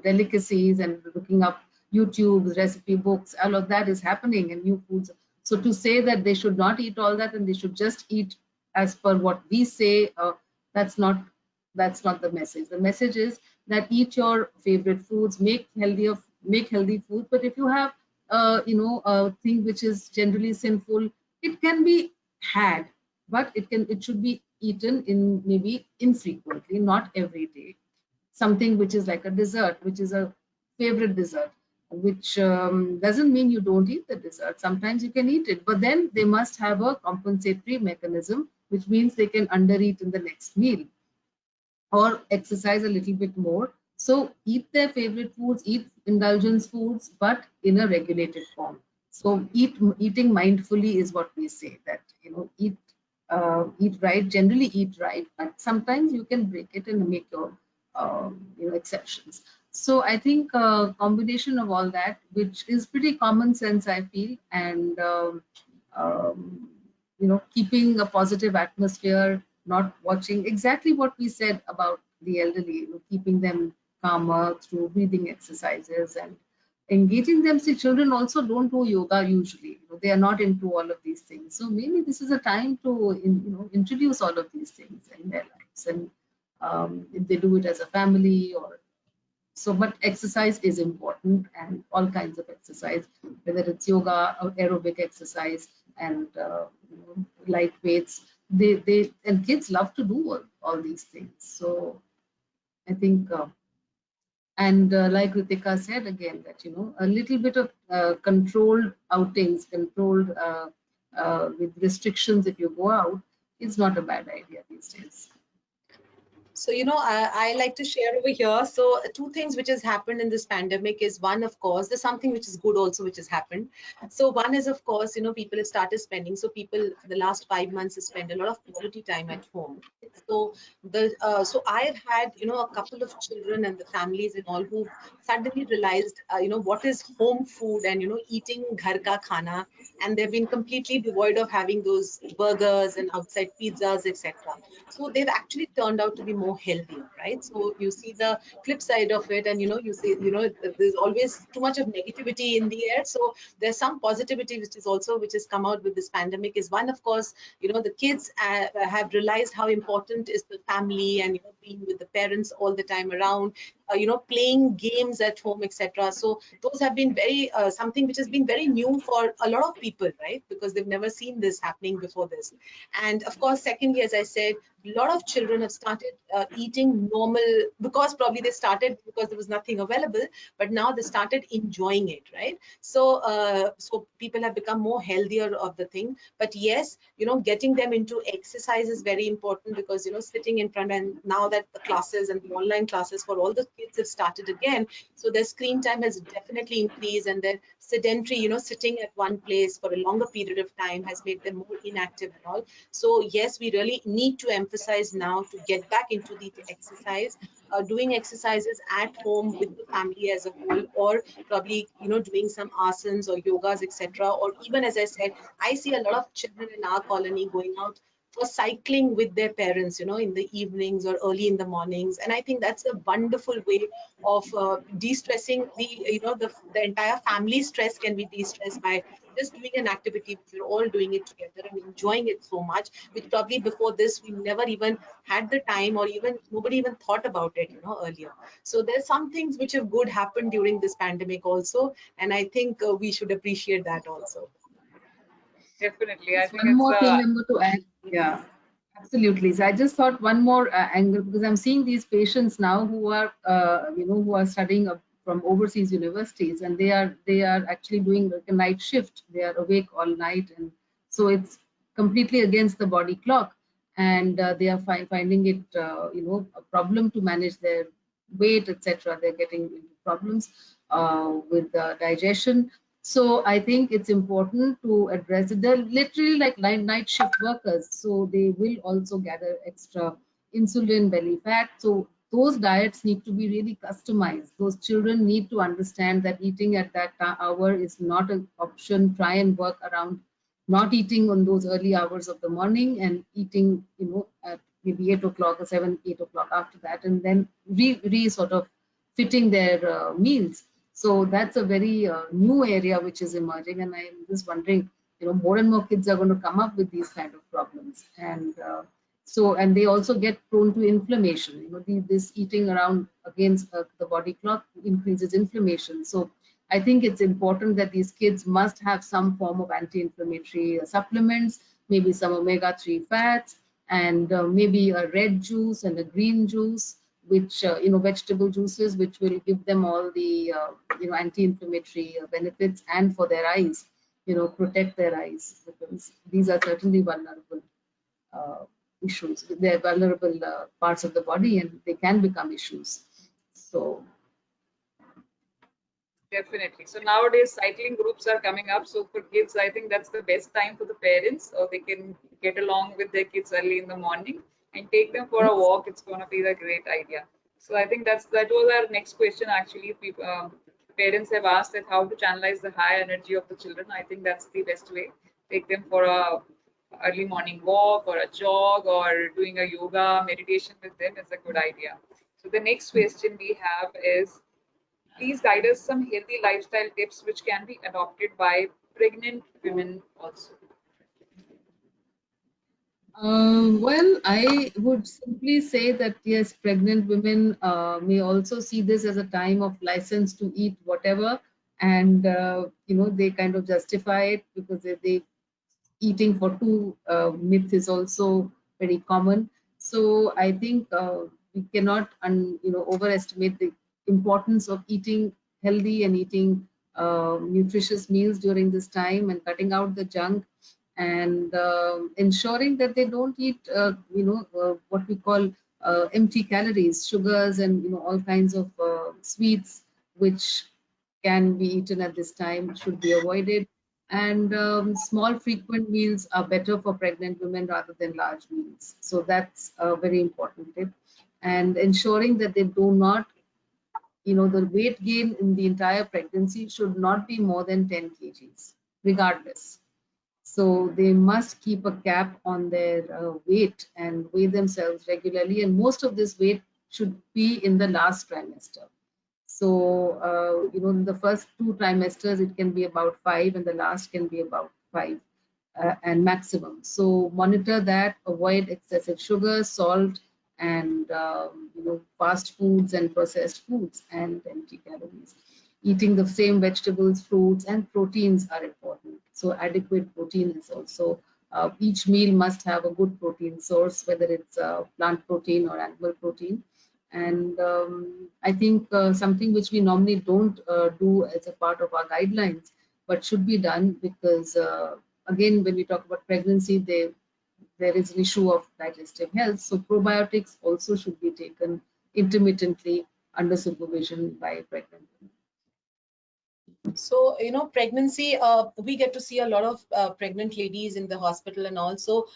delicacies and looking up YouTube recipe books. All of that is happening, and new foods. So to say that they should not eat all that and they should just eat as per what we say, that's not the message. The message is that eat your favorite foods, make healthy food. But if you have a thing which is generally sinful, it can be had, but it should be eaten in maybe infrequently, not every day. Something which is like a dessert, which is a favorite dessert, which doesn't mean you don't eat the dessert. Sometimes you can eat it, but then they must have a compensatory mechanism, which means they can undereat in the next meal or exercise a little bit more. So eat their favorite foods, eat indulgence foods, but in a regulated form. So eating mindfully is what we say, that eat right, generally eat right, but sometimes you can break it and make your exceptions. So I think a combination of all that, which is pretty common sense, I feel, and keeping a positive atmosphere, not watching exactly what we said about the elderly, keeping them calmer through breathing exercises and engaging them. See, children also don't do yoga usually. They are not into all of these things. So maybe this is a time to introduce all of these things in their lives, and if they do it as a family or so. But exercise is important, and all kinds of exercise, whether it's yoga or aerobic exercise and light weights. They and kids love to do all these things. So I think. And like Ritika said again, that a little bit of controlled outings, controlled with restrictions if you go out, is not a bad idea these days. So, I like to share over here. So, two things which has happened in this pandemic is one, of course, there's something which is good also which has happened. So, one is, of course, people have started spending. So, people for the last 5 months have spent a lot of quality time at home. So, so I've had, a couple of children and the families and all who suddenly realized, what is home food and, eating ghar ka khana. And they've been completely devoid of having those burgers and outside pizzas, etc. So they've actually turned out to be more healthier, right? So you see the flip side of it, and you see, there's always too much of negativity in the air. So there's some positivity which has come out with this pandemic. Is one, of course, the kids have realized how important is the family and being with the parents all the time around, playing games at home, etc. So those have been very something which has been very new for a lot of people, right? Because they've never seen this happening before this. And of course, secondly, as I said, a lot of children have started eating normal, because probably they started because there was nothing available, but now they started enjoying it, right? So so people have become more healthier of the thing. But yes, getting them into exercise is very important, because sitting in front, and now that the classes and the online classes for all the kids have started again, so their screen time has definitely increased, and their sedentary, sitting at one place for a longer period of time has made them more inactive and all. So yes, we really need to emphasize now to get back into the exercise, doing exercises at home with the family as a whole, or probably doing some asanas or yogas, etc. Or even, as I said, I see a lot of children in our colony going out for cycling with their parents, in the evenings or early in the mornings. And I think that's a wonderful way of de-stressing the entire family. Stress can be de-stressed by just doing an activity. We're all doing it together and enjoying it so much, which probably before this we never even had the time, or even nobody even thought about it, earlier. So there's some things which have good happened during this pandemic also, and I think we should appreciate that also. Definitely. I think One it's more thing I'm going to add. Yeah, absolutely. So I just thought one more angle, because I'm seeing these patients now who are, who are studying from overseas universities, and they are actually doing like a night shift. They are awake all night, and so it's completely against the body clock, and they are finding it, a problem to manage their weight, etc. They're getting into problems with digestion. So I think it's important to address it. They're literally like night shift workers. So they will also gather extra insulin, belly fat. So those diets need to be really customized. Those children need to understand that eating at that hour is not an option. Try and work around not eating on those early hours of the morning, and eating, at maybe 8 o'clock or 7, 8 o'clock after that, and then re sort of fitting their meals. So that's a very new area which is emerging, and I'm just wondering, more and more kids are going to come up with these kind of problems, and and they also get prone to inflammation. This eating around against the body clock increases inflammation. So I think it's important that these kids must have some form of anti-inflammatory supplements, maybe some omega-3 fats, and maybe a red juice and a green juice, which vegetable juices, which will give them all the anti-inflammatory benefits, and for their eyes, protect their eyes, because these are certainly vulnerable issues. They're vulnerable parts of the body, and they can become issues. So definitely. So nowadays cycling groups are coming up. So for kids, I think that's the best time for the parents, or they can get along with their kids early in the morning and take them for a walk. It's going to be a great idea. So I think that was our next question actually. People, parents have asked that how to channelize the high energy of the children. I think that's the best way. Take them for a early morning walk or a jog, or doing a yoga meditation with them is a good idea. So the next question we have is, please guide us some healthy lifestyle tips which can be adopted by pregnant women also. Well, I would simply say that yes, pregnant women may also see this as a time of license to eat whatever, and they kind of justify it, because they eating for two myth is also very common. So I think we cannot overestimate the importance of eating healthy and eating nutritious meals during this time, and cutting out the junk, and ensuring that they don't eat what we call empty calories, sugars, and all kinds of sweets which can be eaten at this time should be avoided. And small frequent meals are better for pregnant women rather than large meals. So that's a very important tip. And ensuring that they do not, the weight gain in the entire pregnancy should not be more than 10 kgs, regardless. So they must keep a cap on their weight and weigh themselves regularly. And most of this weight should be in the last trimester. So, in the first 2 trimesters, it can be about 5, and the last can be about 5 and maximum. So monitor that, avoid excessive sugar, salt, and fast foods and processed foods and empty calories. Eating the same vegetables, fruits, and proteins are important. So adequate protein is also, each meal must have a good protein source, whether it's plant protein or animal protein. And I think something which we normally don't do as a part of our guidelines, but should be done, because again, when we talk about pregnancy, there is an issue of digestive health. So probiotics also should be taken intermittently under supervision by pregnant women. So, pregnancy, we get to see a lot of pregnant ladies in the hospital, and also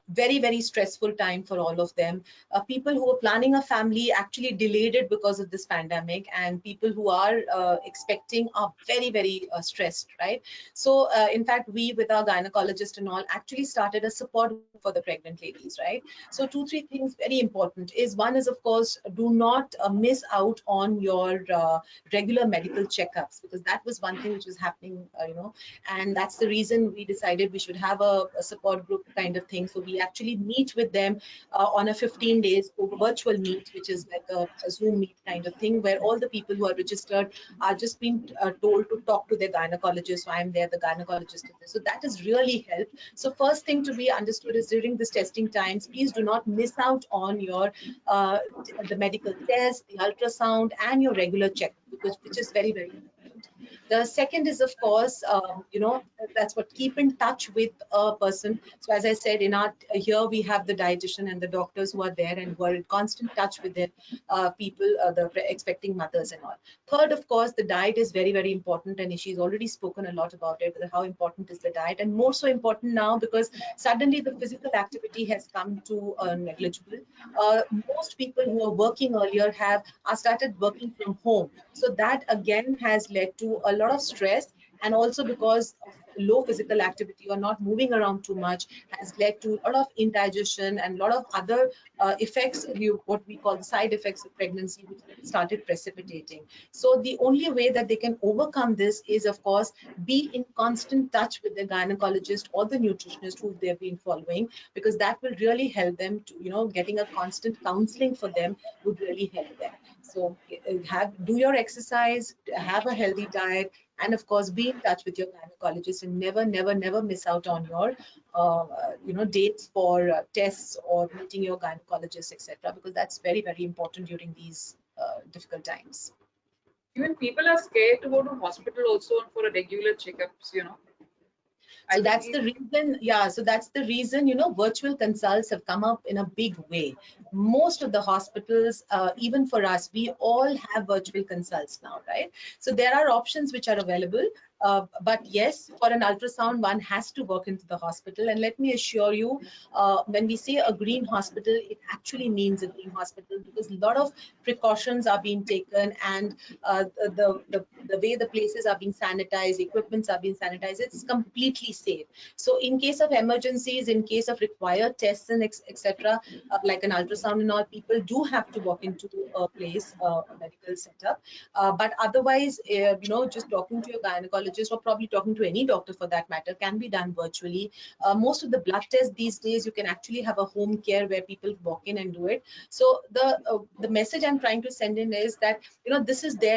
very, very stressful time for all of them. People who are planning a family actually delayed it because of this pandemic, and people who are expecting are very, very stressed, right? So, in fact, we with our gynecologist and all actually started a support for the pregnant ladies, right? So 2-3 things very important is, one is, of course, do not miss out on your regular medical checkups, because that was one thing which was happening, and that's the reason we decided we should have a support group kind of thing. So we actually meet with them on a 15 days virtual meet, which is like a Zoom meet kind of thing, where all the people who are registered are just being told to talk to their gynecologist. So I'm there, the gynecologist is there. So that has really helped. So first thing to be understood is, during this testing times, please do not miss out on your the medical test, the ultrasound, and your regular checkup, which is very, very important. The second is, of course, that's what, keep in touch with a person. So as I said, here we have the dietitian and the doctors who are there and who are in constant touch with their people, the expecting mothers and all. Third, of course, the diet is very, very important, and she's already spoken a lot about it, how important is the diet, and more so important now because suddenly the physical activity has come to negligible. Most people who are working earlier are started working from home. So that again has led to a lot of stress, and also because of low physical activity or not moving around too much has led to a lot of indigestion and a lot of other effects, what we call the side effects of pregnancy, which started precipitating. So the only way that they can overcome this is, of course, be in constant touch with the gynecologist or the nutritionist who they've been following, because that will really help them to, getting a constant counseling for them would really help them. So do your exercise, have a healthy diet, and of course be in touch with your gynecologist, and never miss out on your dates for tests or meeting your gynecologist, etc., because that's very, very important during these difficult times. Even people are scared to go to hospital also for a regular checkups. So that's the reason, so that's the reason, virtual consults have come up in a big way. Most of the hospitals, even for us, we all have virtual consults now, right? So there are options which are available. But yes, for an ultrasound, one has to walk into the hospital. And let me assure you, when we say a green hospital, it actually means a green hospital, because a lot of precautions are being taken, and the way the places are being sanitized, equipments are being sanitized, it's completely safe. So in case of emergencies, in case of required tests and etc., like an ultrasound and all, people do have to walk into a place, a medical setup. But otherwise, just talking to your gynecologist, or probably talking to any doctor for that matter, can be done virtually. Most of the blood tests these days, you can actually have a home care where people walk in and do it. So the message I'm trying to send in is that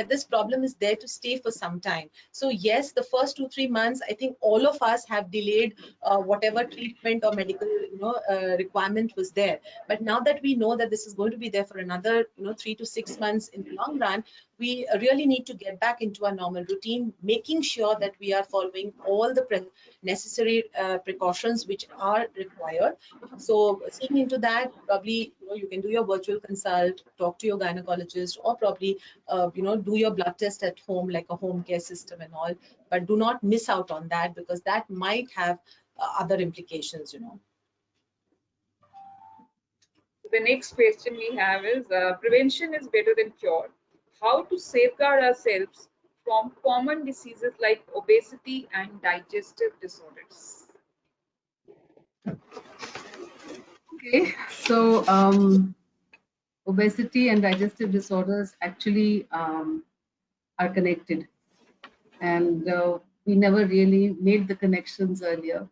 this problem is there to stay for some time. So yes, the first 2-3 months, I think all of us have delayed whatever treatment or medical requirement was there. But now that we know that this is going to be there for another 3 to 6 months in the long run, we really need to get back into our normal routine, making sure that we are following all the necessary precautions which are required. So seeing into that, probably you can do your virtual consult, talk to your gynecologist, or probably do your blood test at home, like a home care system and all. But do not miss out on that, because that might have other implications. The next question we have is prevention is better than cure. How to safeguard ourselves from common diseases like obesity and digestive disorders? Okay, so obesity and digestive disorders actually are connected, and we never really made the connections earlier.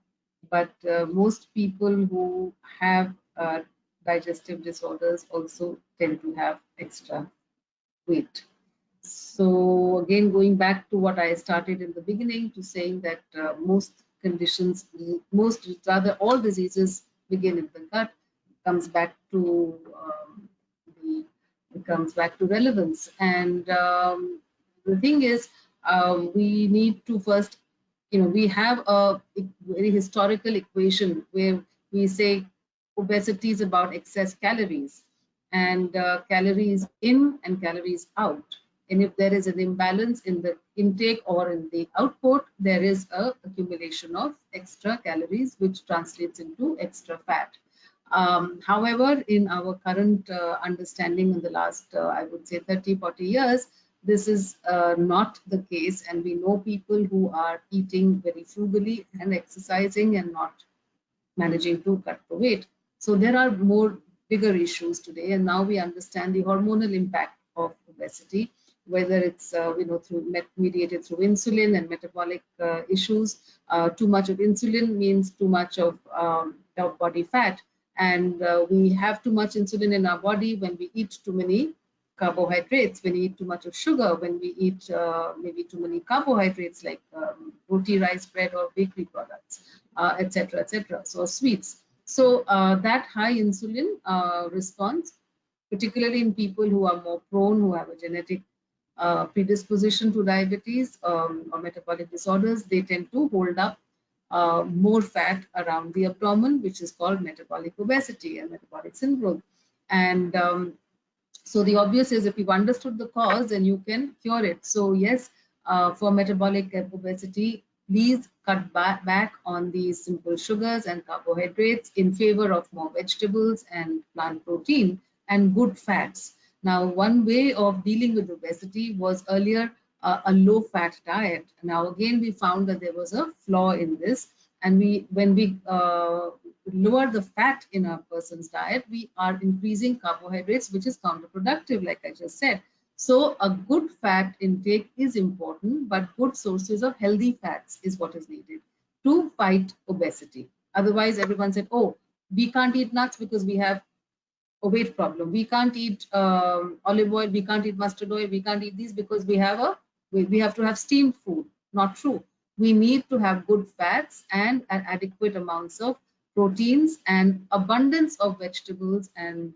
But most people who have digestive disorders also tend to have extra weight. So again, going back to what I started in the beginning, to saying that most conditions, rather all diseases begin in the gut, comes back to relevance. And the thing is, we need to first, we have a very historical equation where we say obesity is about excess calories, and calories in and calories out. And if there is an imbalance in the intake or in the output, there is a accumulation of extra calories, which translates into extra fat. However, in our current understanding in the last, I would say 30, 40 years, this is not the case. And we know people who are eating very frugally and exercising and not managing to cut the weight. So there are more bigger issues today. And now we understand the hormonal impact of obesity, whether it's mediated through insulin and metabolic issues. Too much of insulin means too much of body fat, and we have too much insulin in our body when we eat too many carbohydrates, when we eat too much of sugar, when we eat maybe too many carbohydrates like roti, rice, bread, or bakery products, etc., etc. So sweets. So that high insulin response, particularly in people who are more prone, who have a genetic predisposition to diabetes or metabolic disorders, they tend to hold up more fat around the abdomen, which is called metabolic obesity and metabolic syndrome. And so the obvious is, if you've understood the cause, then you can cure it. So yes, for metabolic obesity, please cut back on these simple sugars and carbohydrates in favor of more vegetables and plant protein and good fats. Now, one way of dealing with obesity was earlier a low-fat diet. Now, again, we found that there was a flaw in this. And when we lower the fat in a person's diet, we are increasing carbohydrates, which is counterproductive, like I just said. So a good fat intake is important, but good sources of healthy fats is what is needed to fight obesity. Otherwise, everyone said, oh, we can't eat nuts because we have a weight problem. We can't eat olive oil, we can't eat mustard oil, we can't eat these because we have to have steamed food. Not true. We need to have good fats and adequate amounts of proteins and abundance of vegetables and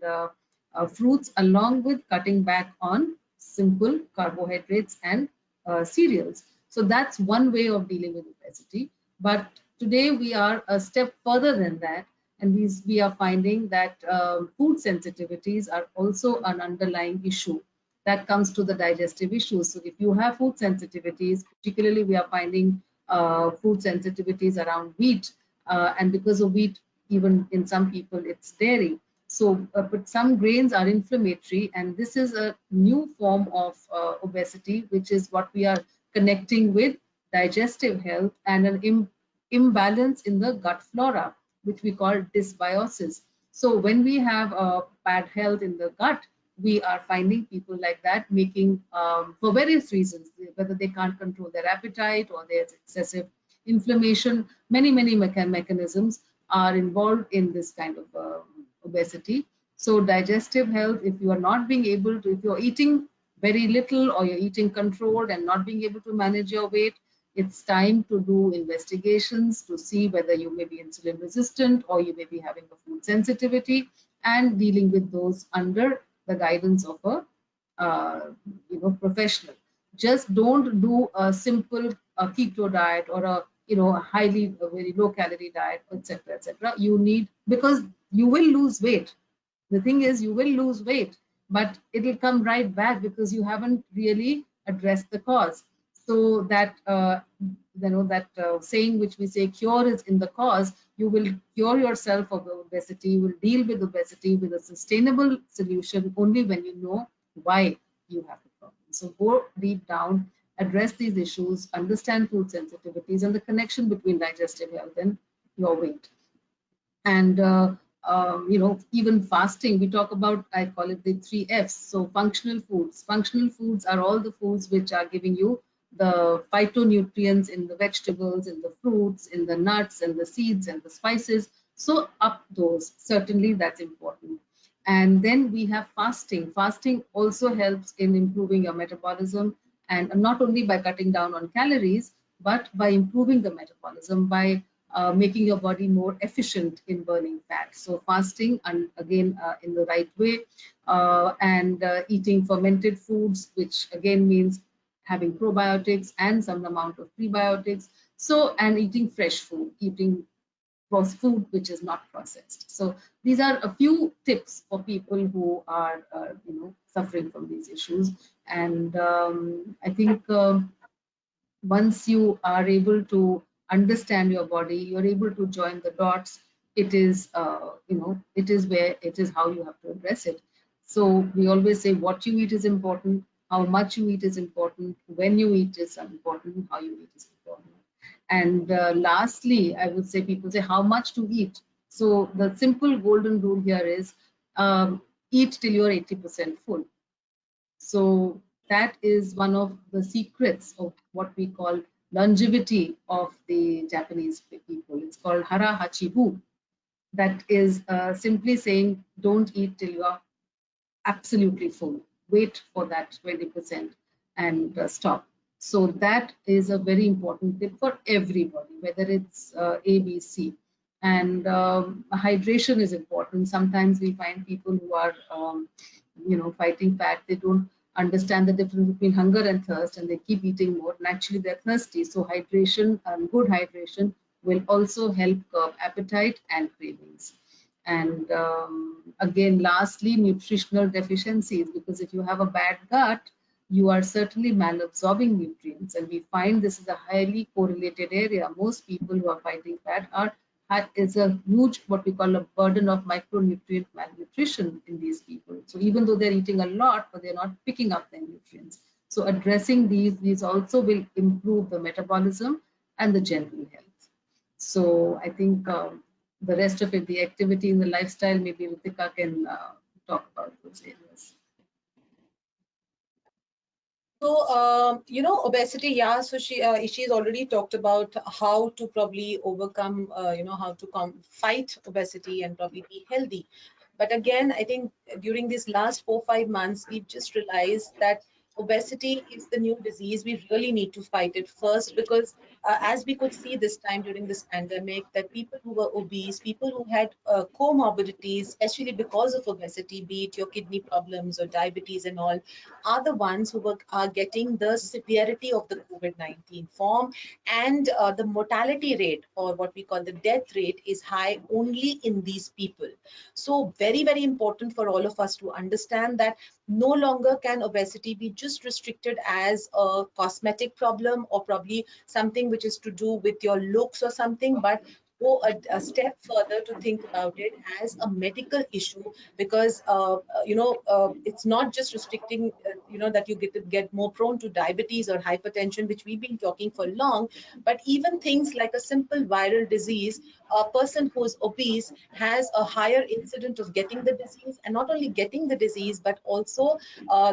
fruits, along with cutting back on simple carbohydrates and cereals. So that's one way of dealing with obesity. But today we are a step further than that, and we are finding that food sensitivities are also an underlying issue that comes to the digestive issues. So if you have food sensitivities, particularly we are finding food sensitivities around wheat, and because of wheat, even in some people it's dairy. So, but some grains are inflammatory, and this is a new form of obesity, which is what we are connecting with digestive health and an imbalance in the gut flora, which we call dysbiosis. So when we have bad health in the gut, we are finding people like that making, for various reasons, whether they can't control their appetite or there's excessive inflammation, many mechanisms are involved in this kind of obesity. So digestive health, if you are not being able to, if you're eating very little or you're eating controlled and not being able to manage your weight, it's time to do investigations to see whether you may be insulin resistant or you may be having a food sensitivity, and dealing with those under the guidance of professional. Just don't do a simple keto diet or a highly very low calorie diet, etc., etc. You need, because you will lose weight. The thing is, you will lose weight, but it will come right back because you haven't really addressed the cause. So that saying which we say, cure is in the cause. You will cure yourself of obesity. You will deal with obesity with a sustainable solution only when you know why you have the problem. So go deep down, address these issues, understand food sensitivities and the connection between digestive health and your weight. And even fasting, we talk about, I call it the 3 F's. So functional foods. Functional foods are all the foods which are giving you the phytonutrients in the vegetables, in the fruits, in the nuts and the seeds and the spices. So up those, certainly that's important. And then we have fasting. Fasting also helps in improving your metabolism, and not only by cutting down on calories, but by improving the metabolism, by making your body more efficient in burning fat. So fasting, and again in the right way, and eating fermented foods, which again means having probiotics and some amount of prebiotics. So, and eating fresh food, eating food which is not processed. So these are a few tips for people who are suffering from these issues. And I think once you are able to understand your body, you're able to join the dots. It is it is where, it is how you have to address it. So we always say what you eat is important, how much you eat is important, when you eat is important, how you eat is important. And lastly, I would say, people say how much to eat. So the simple golden rule here is eat till you're 80% full. So that is one of the secrets of what we call longevity of the Japanese people. It's called hara hachibu. That is simply saying, don't eat till you are absolutely full. Wait for that 20% and stop. So that is a very important tip for everybody, whether it's A, B, C. And hydration is important. Sometimes we find people who are, fighting fat, they don't understand the difference between hunger and thirst, and they keep eating more, and actually they're thirsty. So hydration, and good hydration, will also help curb appetite and cravings. And again, lastly, nutritional deficiencies, because if you have a bad gut, you are certainly malabsorbing nutrients, and we find this is a highly correlated area. Most people who are fighting fat is a huge, what we call a burden of micronutrient malnutrition in these people. So even though they're eating a lot, but they're not picking up their nutrients. So addressing these also will improve the metabolism and the general health. So I think the rest of it, the activity and the lifestyle, maybe Ritika can talk about those areas. So, obesity, yeah. So she's already talked about how to probably overcome, how to fight obesity and probably be healthy. But again, I think during these last 4-5 months, we've just realized that obesity is the new disease. We really need to fight it first, because as we could see this time during this pandemic, that people who were obese, people who had comorbidities, especially because of obesity, be it your kidney problems or diabetes and all, are the ones who are getting the severity of the COVID-19 form. And the mortality rate, or what we call the death rate, is high only in these people. So very, very important for all of us to understand that no longer can obesity be just restricted as a cosmetic problem, or probably something which is to do with your looks or something, but go a step further to think about it as a medical issue, because it's not just restricting that you get more prone to diabetes or hypertension, which we've been talking for long, but even things like a simple viral disease, a person who is obese has a higher incidence of getting the disease, and not only getting the disease, but also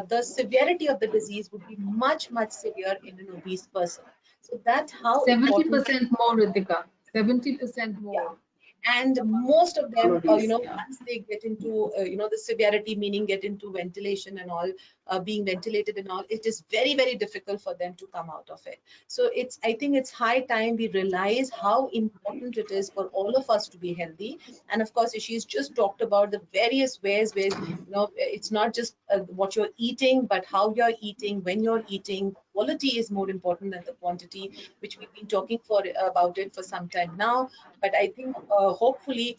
the severity of the disease would be much, much severe in an obese person. So that's how 70% more, Ritika. 70% more. Yeah. And most of them, Obese, once they get into, the severity, meaning get into ventilation and all, being ventilated and all, it is very, very difficult for them to come out of it. So I think it's high time we realize how important it is for all of us to be healthy. And of course, she's just talked about the various ways where, it's not just what you're eating, but how you're eating, when you're eating. Quality is more important than the quantity, which we've been talking about it for some time now. But I think hopefully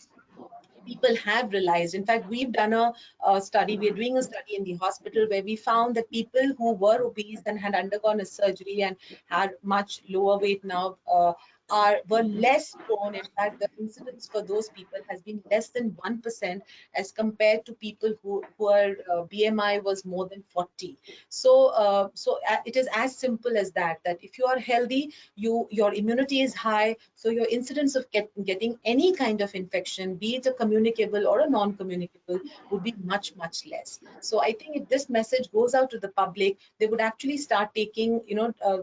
people have realized. In fact, we've done a study, we're doing a study in the hospital where we found that people who were obese and had undergone a surgery and had much lower weight now were less prone. In fact, the incidence for those people has been less than 1% as compared to people who are BMI was more than 40. So it is as simple as that if you are healthy, your immunity is high, so your incidence of getting any kind of infection, be it a communicable or a non-communicable, would be much, much less. So I think if this message goes out to the public, they would actually start taking,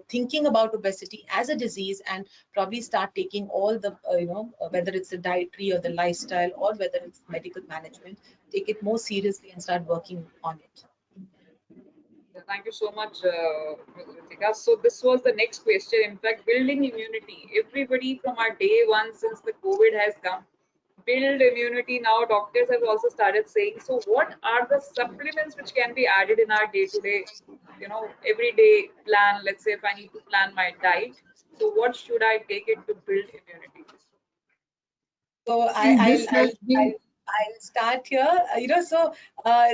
thinking about obesity as a disease, and probably start taking all the, whether it's the dietary or the lifestyle or whether it's medical management, take it more seriously and start working on it. Thank you so much, Ritika. So this was the next question. In fact, building immunity. Everybody from our day one since the COVID has come, build immunity. Now doctors have also started saying, so what are the supplements which can be added in our day-to-day, everyday plan? Let's say if I need to plan my diet, so what should I take it to build immunity? So I'll start here.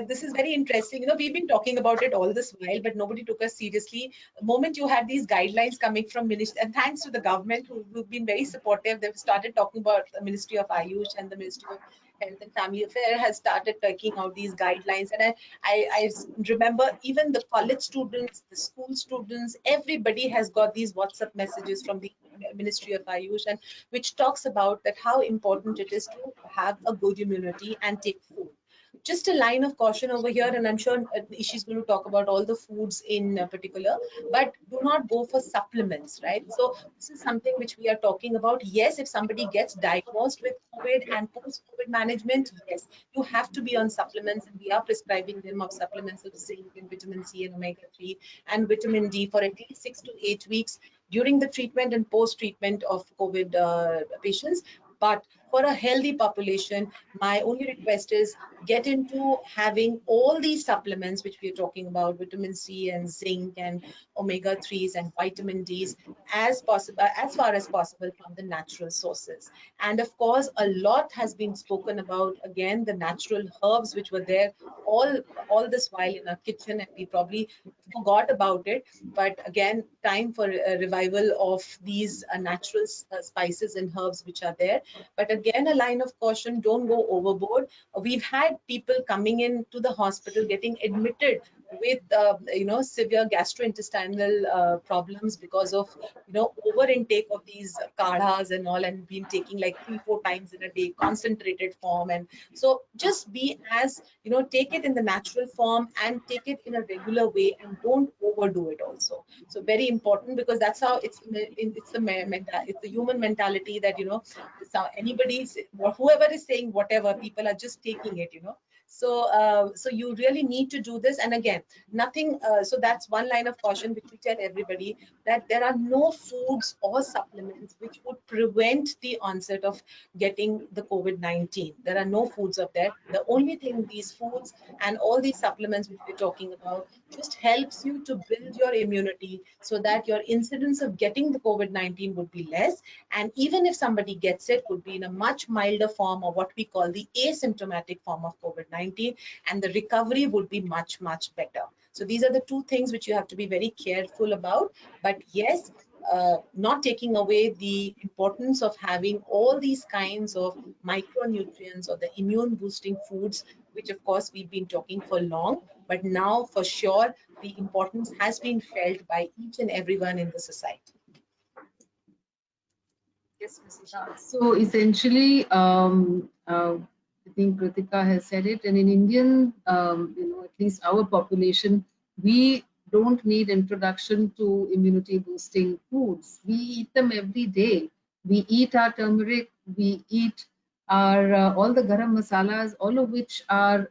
This is very interesting. We've been talking about it all this while, but nobody took us seriously. The moment you had these guidelines coming from Ministry, and thanks to the government who've been very supportive, they've started talking about the Ministry of Ayush, and the Ministry of Health and Family Affairs has started taking out these guidelines. And I remember even the college students, the school students, everybody has got these WhatsApp messages from the Ministry of Ayush, and which talks about that how important it is to have a good immunity and take food. Just a line of caution over here, and I'm sure she's going to talk about all the foods in particular, but do not go for supplements, right? So this is something which we are talking about. Yes, if somebody gets diagnosed with COVID and post-COVID management, yes, you have to be on supplements, and we are prescribing them of supplements of zinc and vitamin C and omega-3 and vitamin D for at least 6 to 8 weeks during the treatment and post-treatment of COVID patients. But for a healthy population, my only request is get into having all these supplements which we are talking about, vitamin C and zinc and omega-3s and vitamin Ds, as possible, as far as possible, from the natural sources. And of course, a lot has been spoken about, again, the natural herbs which were there all this while in our kitchen, and we probably forgot about it. But again, time for a revival of these natural spices and herbs which are there. But again, a line of caution, don't go overboard. We've had people coming into the hospital getting admitted with severe gastrointestinal problems because of over intake of these kadhas and all, and been taking like 3-4 times in a day, concentrated form. And so just be as take it in the natural form and take it in a regular way, and don't overdo it also. So very important, because that's how it's the human mentality that whoever is saying whatever, people are just taking it. So you really need to do this. And again, nothing, so that's one line of caution which we tell everybody, that there are no foods or supplements which would prevent the onset of getting the COVID-19. There are no foods up there. The only thing, these foods and all these supplements which we're talking about, just helps you to build your immunity so that your incidence of getting the COVID-19 would be less. And even if somebody gets it, would be in a much milder form, or what we call the asymptomatic form of COVID-19, and the recovery would be much, much better. So these are the two things which you have to be very careful about. But yes, not taking away the importance of having all these kinds of micronutrients or the immune boosting foods, which of course we've been talking for long, but now for sure the importance has been felt by each and everyone in the society. Yes, Mrs. So essentially, I think Ritika has said it, and in Indian, at least our population, we don't need introduction to immunity boosting foods. We eat them every day. We eat our turmeric, we eat are all the garam masalas, all of which are,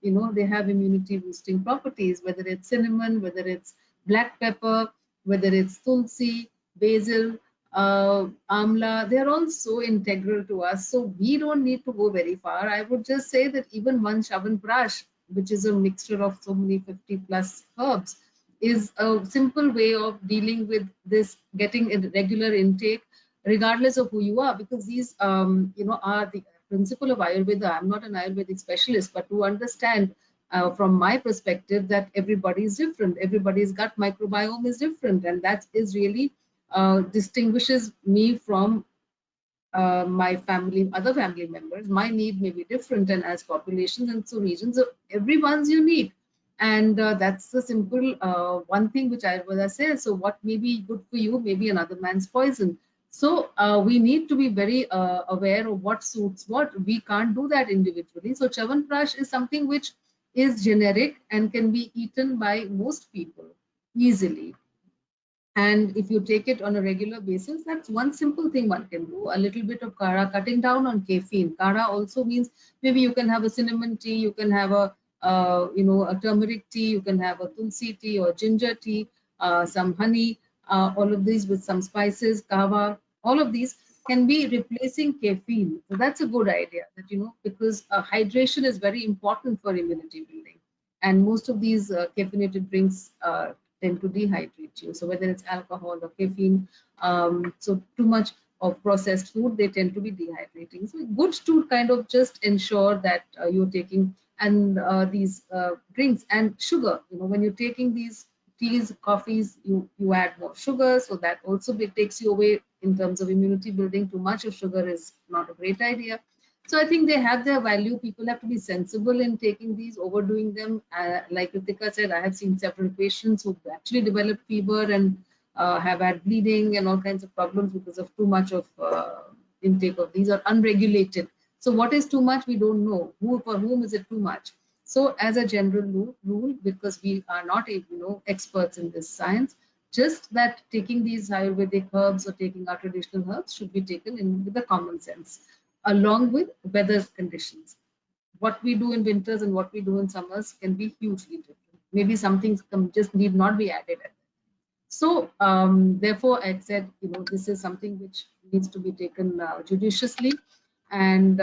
they have immunity boosting properties, whether it's cinnamon, whether it's black pepper, whether it's tulsi, basil, amla, they're all so integral to us. So we don't need to go very far. I would just say that even one Chyawanprash, which is a mixture of so many 50 plus herbs, is a simple way of dealing with this, getting a regular intake regardless of who you are, because these are the principle of Ayurveda. I'm not an Ayurvedic specialist, but to understand from my perspective that everybody is different, everybody's gut microbiome is different, and that is really distinguishes me from my family, other family members. My need may be different, and as populations and so regions, so everyone's unique. And that's the simple one thing which Ayurveda says. So what may be good for you may be another man's poison. So we need to be very aware of what suits what. We can't do that individually. So Chyawanprash is something which is generic and can be eaten by most people easily. And if you take it on a regular basis, that's one simple thing one can do. A little bit of kara, cutting down on caffeine. Kara also means maybe you can have a cinnamon tea, you can have a a turmeric tea, you can have a tulsi tea or ginger tea, some honey, all of these with some spices, kava, all of these can be replacing caffeine. So that's a good idea, that because hydration is very important for immunity building, and most of these caffeinated drinks tend to dehydrate you. So whether it's alcohol or caffeine, so too much of processed food, they tend to be dehydrating. So good to kind of just ensure that you're taking and these drinks and sugar. When you're taking these teas, coffees, you add more sugar, so that also takes you away in terms of immunity building. Too much of sugar is not a great idea. So I think they have their value. People have to be sensible in taking these, overdoing them. Like Ritika said, I have seen several patients who actually developed fever and have had bleeding and all kinds of problems because of too much of intake of these, or unregulated. So what is too much, we don't know. For whom is it too much? So as a general rule, because we are not experts in this science, just that taking these Ayurvedic herbs or taking our traditional herbs should be taken in with a common sense, along with weather conditions. What we do in winters and what we do in summers can be hugely different. Maybe some things just need not be added. So therefore, I said, this is something which needs to be taken judiciously. And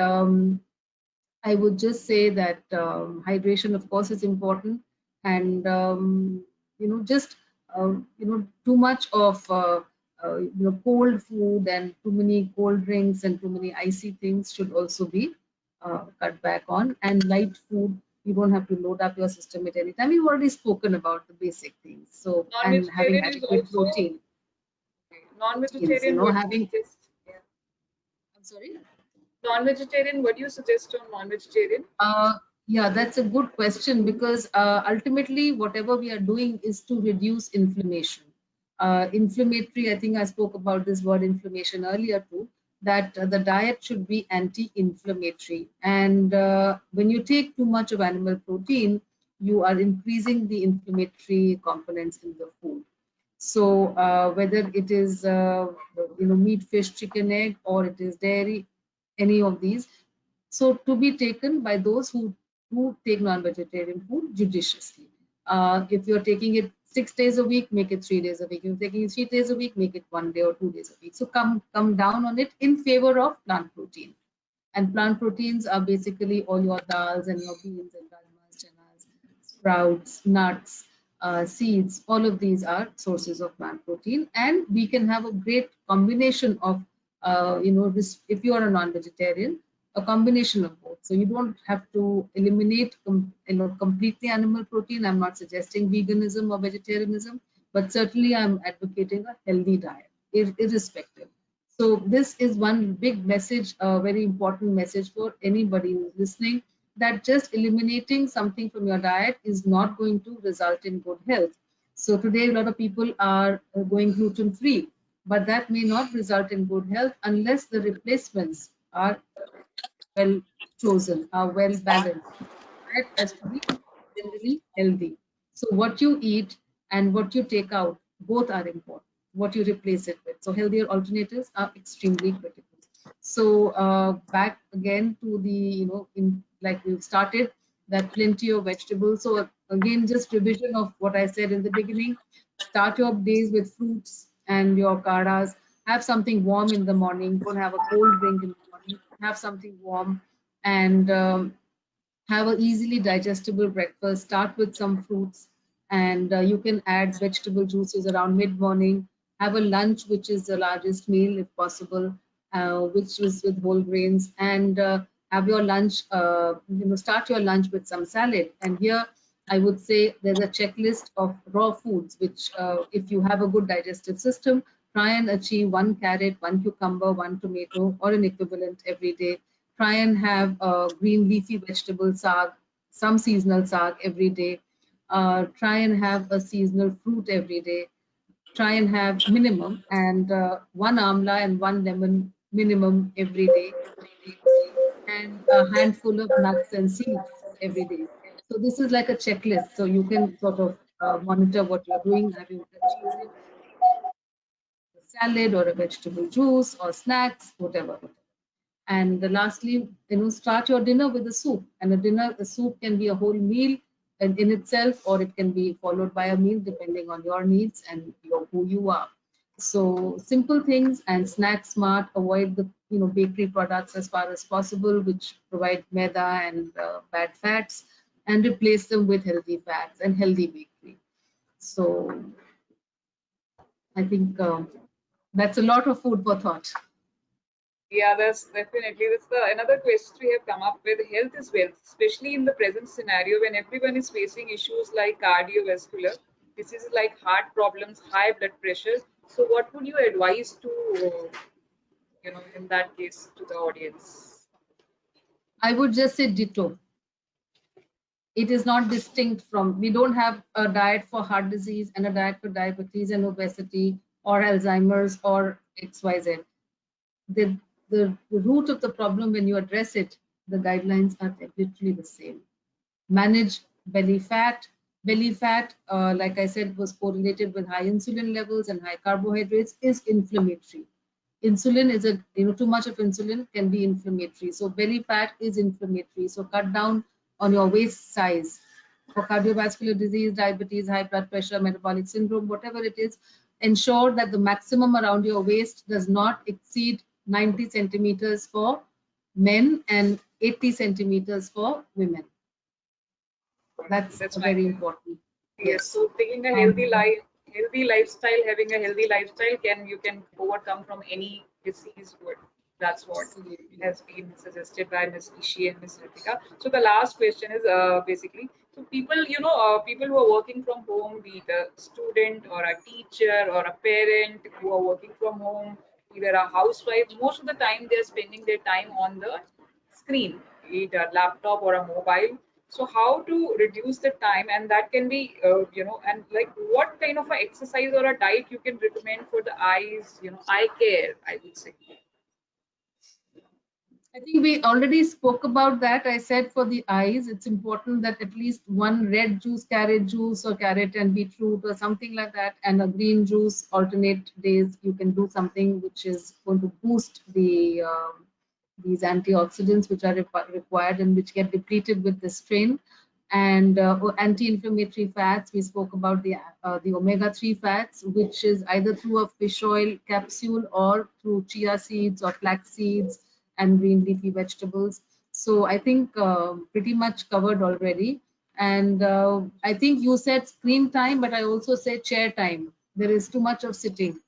I would just say that hydration, of course, is important. And, just, too much of cold food and too many cold drinks and too many icy things should also be cut back on. And light food, you don't have to load up your system at any time. We've already spoken about the basic things. So, and having Non-vegetarian is adequate also protein. non-vegetarian. Having. I'm sorry. Non-vegetarian, what do you suggest on non-vegetarian? Yeah, that's a good question, because ultimately whatever we are doing is to reduce inflammation. Inflammatory, I think I spoke about this word inflammation earlier too, that the diet should be anti-inflammatory. And when you take too much of animal protein, you are increasing the inflammatory components in the food. So whether it is meat, fish, chicken, egg, or it is dairy, any of these, so to be taken by those who take non-vegetarian food judiciously. If you're taking it 6 days a week, make it 3 days a week. If you're taking it 3 days a week, make it 1 day or 2 days a week. So come down on it in favor of plant protein. And plant proteins are basically all your dals and your beans and rajmas, chanas, sprouts, nuts, seeds. All of these are sources of plant protein, and we can have a great combination of, this. If you are a non-vegetarian, a combination of both. So you don't have to eliminate, completely animal protein. I'm not suggesting veganism or vegetarianism, but certainly I'm advocating a healthy diet, irrespective. So this is one big message, a very important message for anybody who's listening, that just eliminating something from your diet is not going to result in good health. So today a lot of people are going gluten free, but that may not result in good health unless the replacements are well chosen, are well balanced. Diet has to be generally healthy. So what you eat and what you take out, both are important. What you replace it with. So healthier alternatives are extremely critical. So back again to the, like we've started, that plenty of vegetables. So again, just revision of what I said in the beginning. Start your days with fruits and your karas. Have something warm in the morning. Don't have a cold drink in the morning. Have something warm, and have a easily digestible breakfast. Start with some fruits, and you can add vegetable juices around mid-morning. Have a lunch, which is the largest meal if possible, which is with whole grains, and have your lunch. Start your lunch with some salad. And here, I would say there's a checklist of raw foods, which, if you have a good digestive system, try and achieve 1 carrot, 1 cucumber, 1 tomato, or an equivalent every day. Try and have green leafy vegetable saag, some seasonal saag every day. Try and have a seasonal fruit every day. Try and have minimum, and 1 amla and 1 lemon minimum every day, and a handful of nuts and seeds every day. So this is like a checklist. So you can sort of monitor what you're doing. Have you achieved it? A salad or a vegetable juice or snacks, whatever. And lastly, start your dinner with a soup. And a soup can be a whole meal in itself, or it can be followed by a meal depending on your needs and who you are. So simple things, and snack smart. Avoid the bakery products as far as possible, which provide maida and bad fats, and replace them with healthy fats and healthy bakery. So I think that's a lot of food for thought. Yeah, that's definitely. That's another question we have come up with. Health is wealth, especially in the present scenario when everyone is facing issues like cardiovascular diseases, like heart problems, high blood pressure. So, what would you advise to, in that case, to the audience? I would just say ditto. It is not distinct from, we don't have a diet for heart disease and a diet for diabetes and obesity or Alzheimer's or XYZ. The root of the problem, when you address it, the guidelines are literally the same. Manage belly fat. Belly fat, like I said, was correlated with high insulin levels, and high carbohydrates is inflammatory. Insulin is too much of insulin can be inflammatory. So belly fat is inflammatory. So cut down on your waist size. For cardiovascular disease, diabetes, high blood pressure, metabolic syndrome, whatever it is, ensure that the maximum around your waist does not exceed 90 centimeters for men and 80 centimeters for women. That's very important. Yes. So taking a healthy lifestyle, having a healthy lifestyle, you can overcome from any disease. That's what has been suggested by Ms. Ishi and Ms. Ritika. So the last question is basically, so people, people who are working from home, be it a student or a teacher or a parent who are working from home, either a housewife, most of the time they're spending their time on the screen, be it a laptop or a mobile. So how to reduce the time, and that can be, and like what kind of a exercise or a diet you can recommend for the eyes, eye care, I would say. I think we already spoke about that. I said for the eyes, it's important that at least one red juice, carrot juice, or carrot and beetroot, or something like that, and a green juice alternate days. You can do something which is going to boost these antioxidants which are required and which get depleted with this strain. And anti-inflammatory fats, we spoke about the omega-3 fats, which is either through a fish oil capsule or through chia seeds or flax seeds and green leafy vegetables. So I think pretty much covered already. And I think you said screen time, but I also said chair time. There is too much of sitting.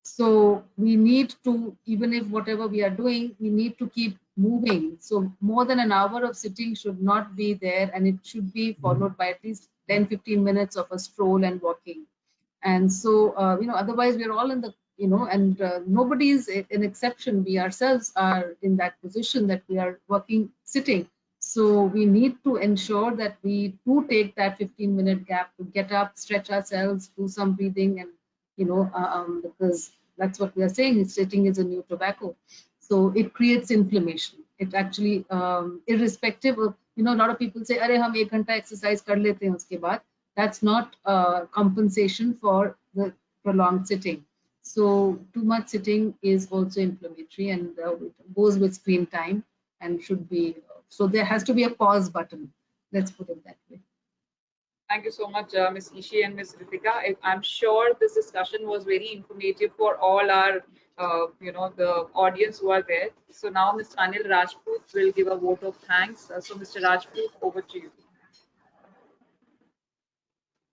So we need to, even if whatever we are doing, we need to keep moving. So more than an hour of sitting should not be there, and it should be followed by at least 10-15 minutes of a stroll and walking. And so, otherwise we're all in the, and nobody is an exception. We ourselves are in that position that we are working sitting. So we need to ensure that we do take that 15-minute gap to get up, stretch ourselves, do some breathing, and because that's what we are saying, sitting is a new tobacco. So it creates inflammation. It actually, irrespective of, a lot of people say, "Arey, hum 1 ghanta exercise kar lete hain uske baad." That's not compensation for the prolonged sitting. So too much sitting is also inflammatory, and it goes with screen time and should be. So there has to be a pause button. Let's put it that way. Thank you so much, Ms. Ishi and Ms. Ritika. I'm sure this discussion was very informative for all our, the audience who are there. So now Mr. Anil Rajput will give a vote of thanks. So Mr. Rajput, over to you.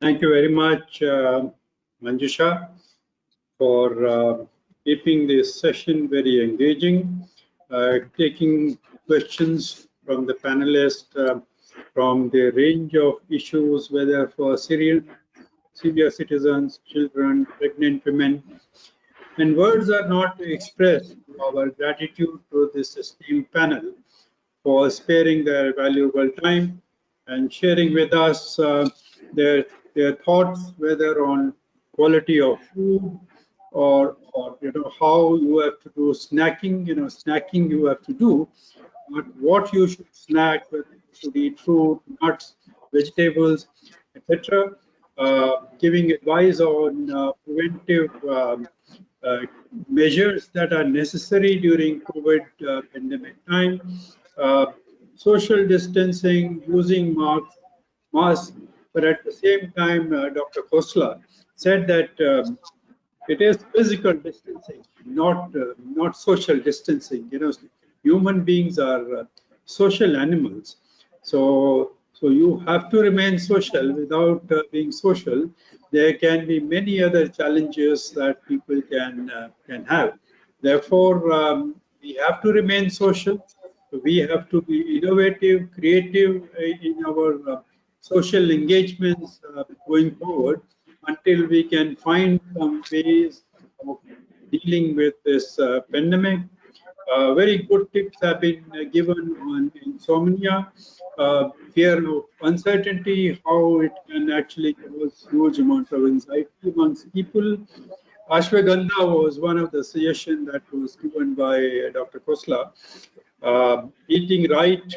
Thank you very much, Manjusha, for keeping this session very engaging, taking questions from the panelists from the range of issues, whether for senior citizens, children, pregnant women. And words are not to express our gratitude to this esteemed panel for sparing their valuable time and sharing with us their thoughts, whether on quality of food or how you have to do snacking. Snacking you have to do, but what you should snack, whether you should eat fruit, nuts, vegetables, etc. Giving advice on preventive measures that are necessary during COVID pandemic time, social distancing, using masks, but at the same time, Dr. Khosla said that it is physical distancing, not social distancing. Human beings are social animals, so you have to remain social without being social. There can be many other challenges that people can have. Therefore, we have to remain social. We have to be innovative, creative in our social engagements going forward until we can find some ways of dealing with this pandemic. Very good tips have been given on insomnia, fear of uncertainty, how it can actually cause huge amount of anxiety amongst people. Ashwagandha was one of the suggestions that was given by Dr. Khosla. Eating right,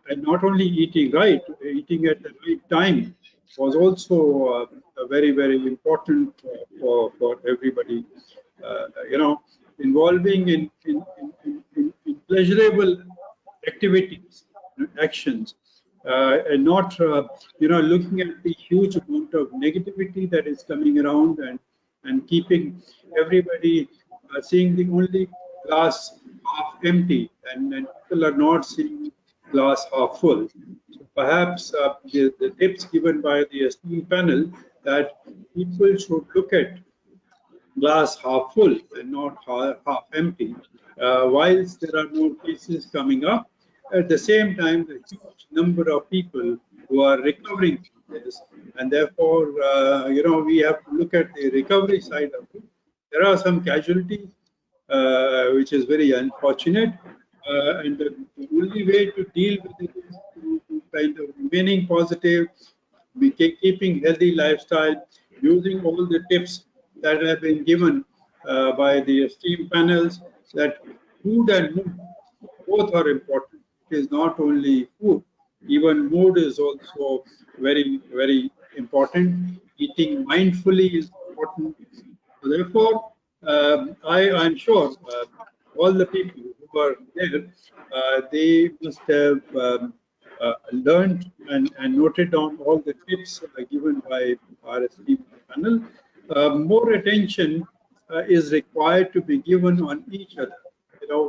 and not only eating right, eating at the right time was also very, very important for everybody. Involving in pleasurable activities, actions, and not, looking at the huge amount of negativity that is coming around and keeping everybody seeing the only glass half empty, and people are not seeing glass half full. So perhaps the tips given by the esteemed panel that people should look at glass half full and not half empty. Whilst there are more cases coming up, at the same time, the huge number of people who are recovering from this, and therefore, we have to look at the recovery side of it. There are some casualties, which is very unfortunate, and the only way to deal with it is to kind of remaining positive, keeping healthy lifestyle, using all the tips that have been given by the esteemed panels, that food and mood both are important. It is not only food, even mood is also very, very important. Eating mindfully is important. So therefore, I'm sure all the people who are there, they must have learned and noted down all the tips given by our esteemed panel. More attention is required to be given on each other.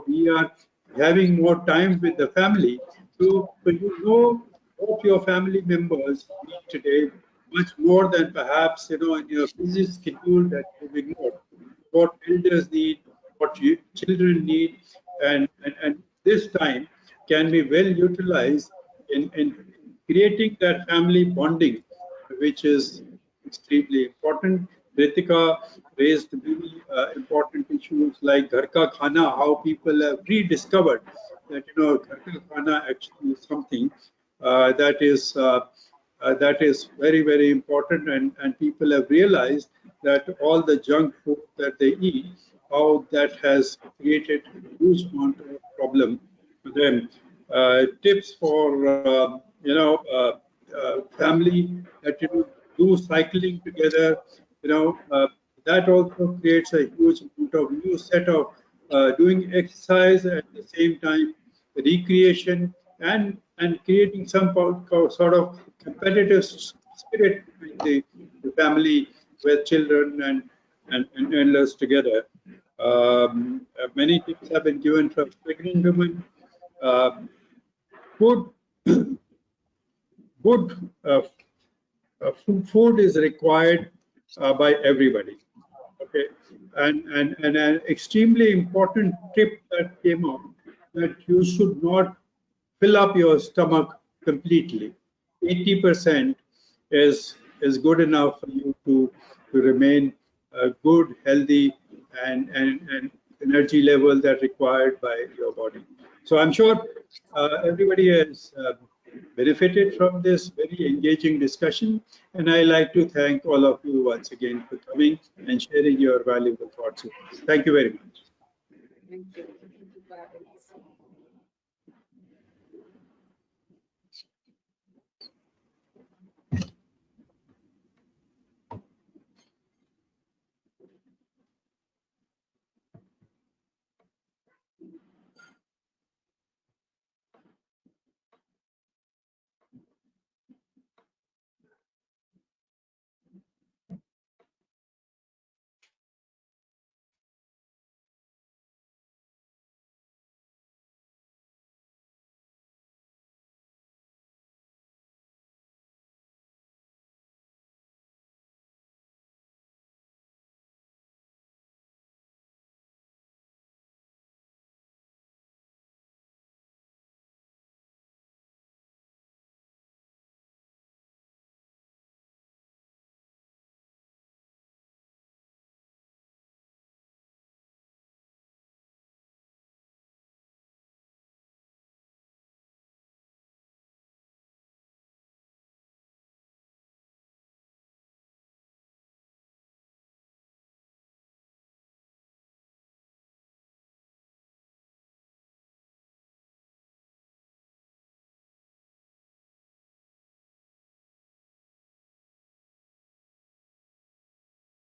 We are having more time with the family. So what your family members need today, much more than perhaps, in your busy schedule that you've ignored. What elders need, what children need, and this time can be well utilized in creating that family bonding, which is extremely important. Ritika raised many important issues like Ghar Ka Khana, how people have rediscovered that Ghar Ka Khana actually is something that is very, very important, and people have realized that all the junk food that they eat, how that has created a huge amount of problem to them. Tips for family, that do cycling together, that also creates a huge amount of new set of doing exercise at the same time, recreation and creating some sort of competitive spirit between the family with children and elders together. Many tips have been given from pregnant women. Um, Good, good food is required by everybody. Okay, and an extremely important tip that came out that you should not fill up your stomach completely. 80% is good enough for you to remain good, healthy, and energy level that required by your body. So I'm sure everybody has benefited from this very engaging discussion, and I like to thank all of you once again for coming and sharing your valuable thoughts with us. Thank you very much. Thank you. Thank you for having us.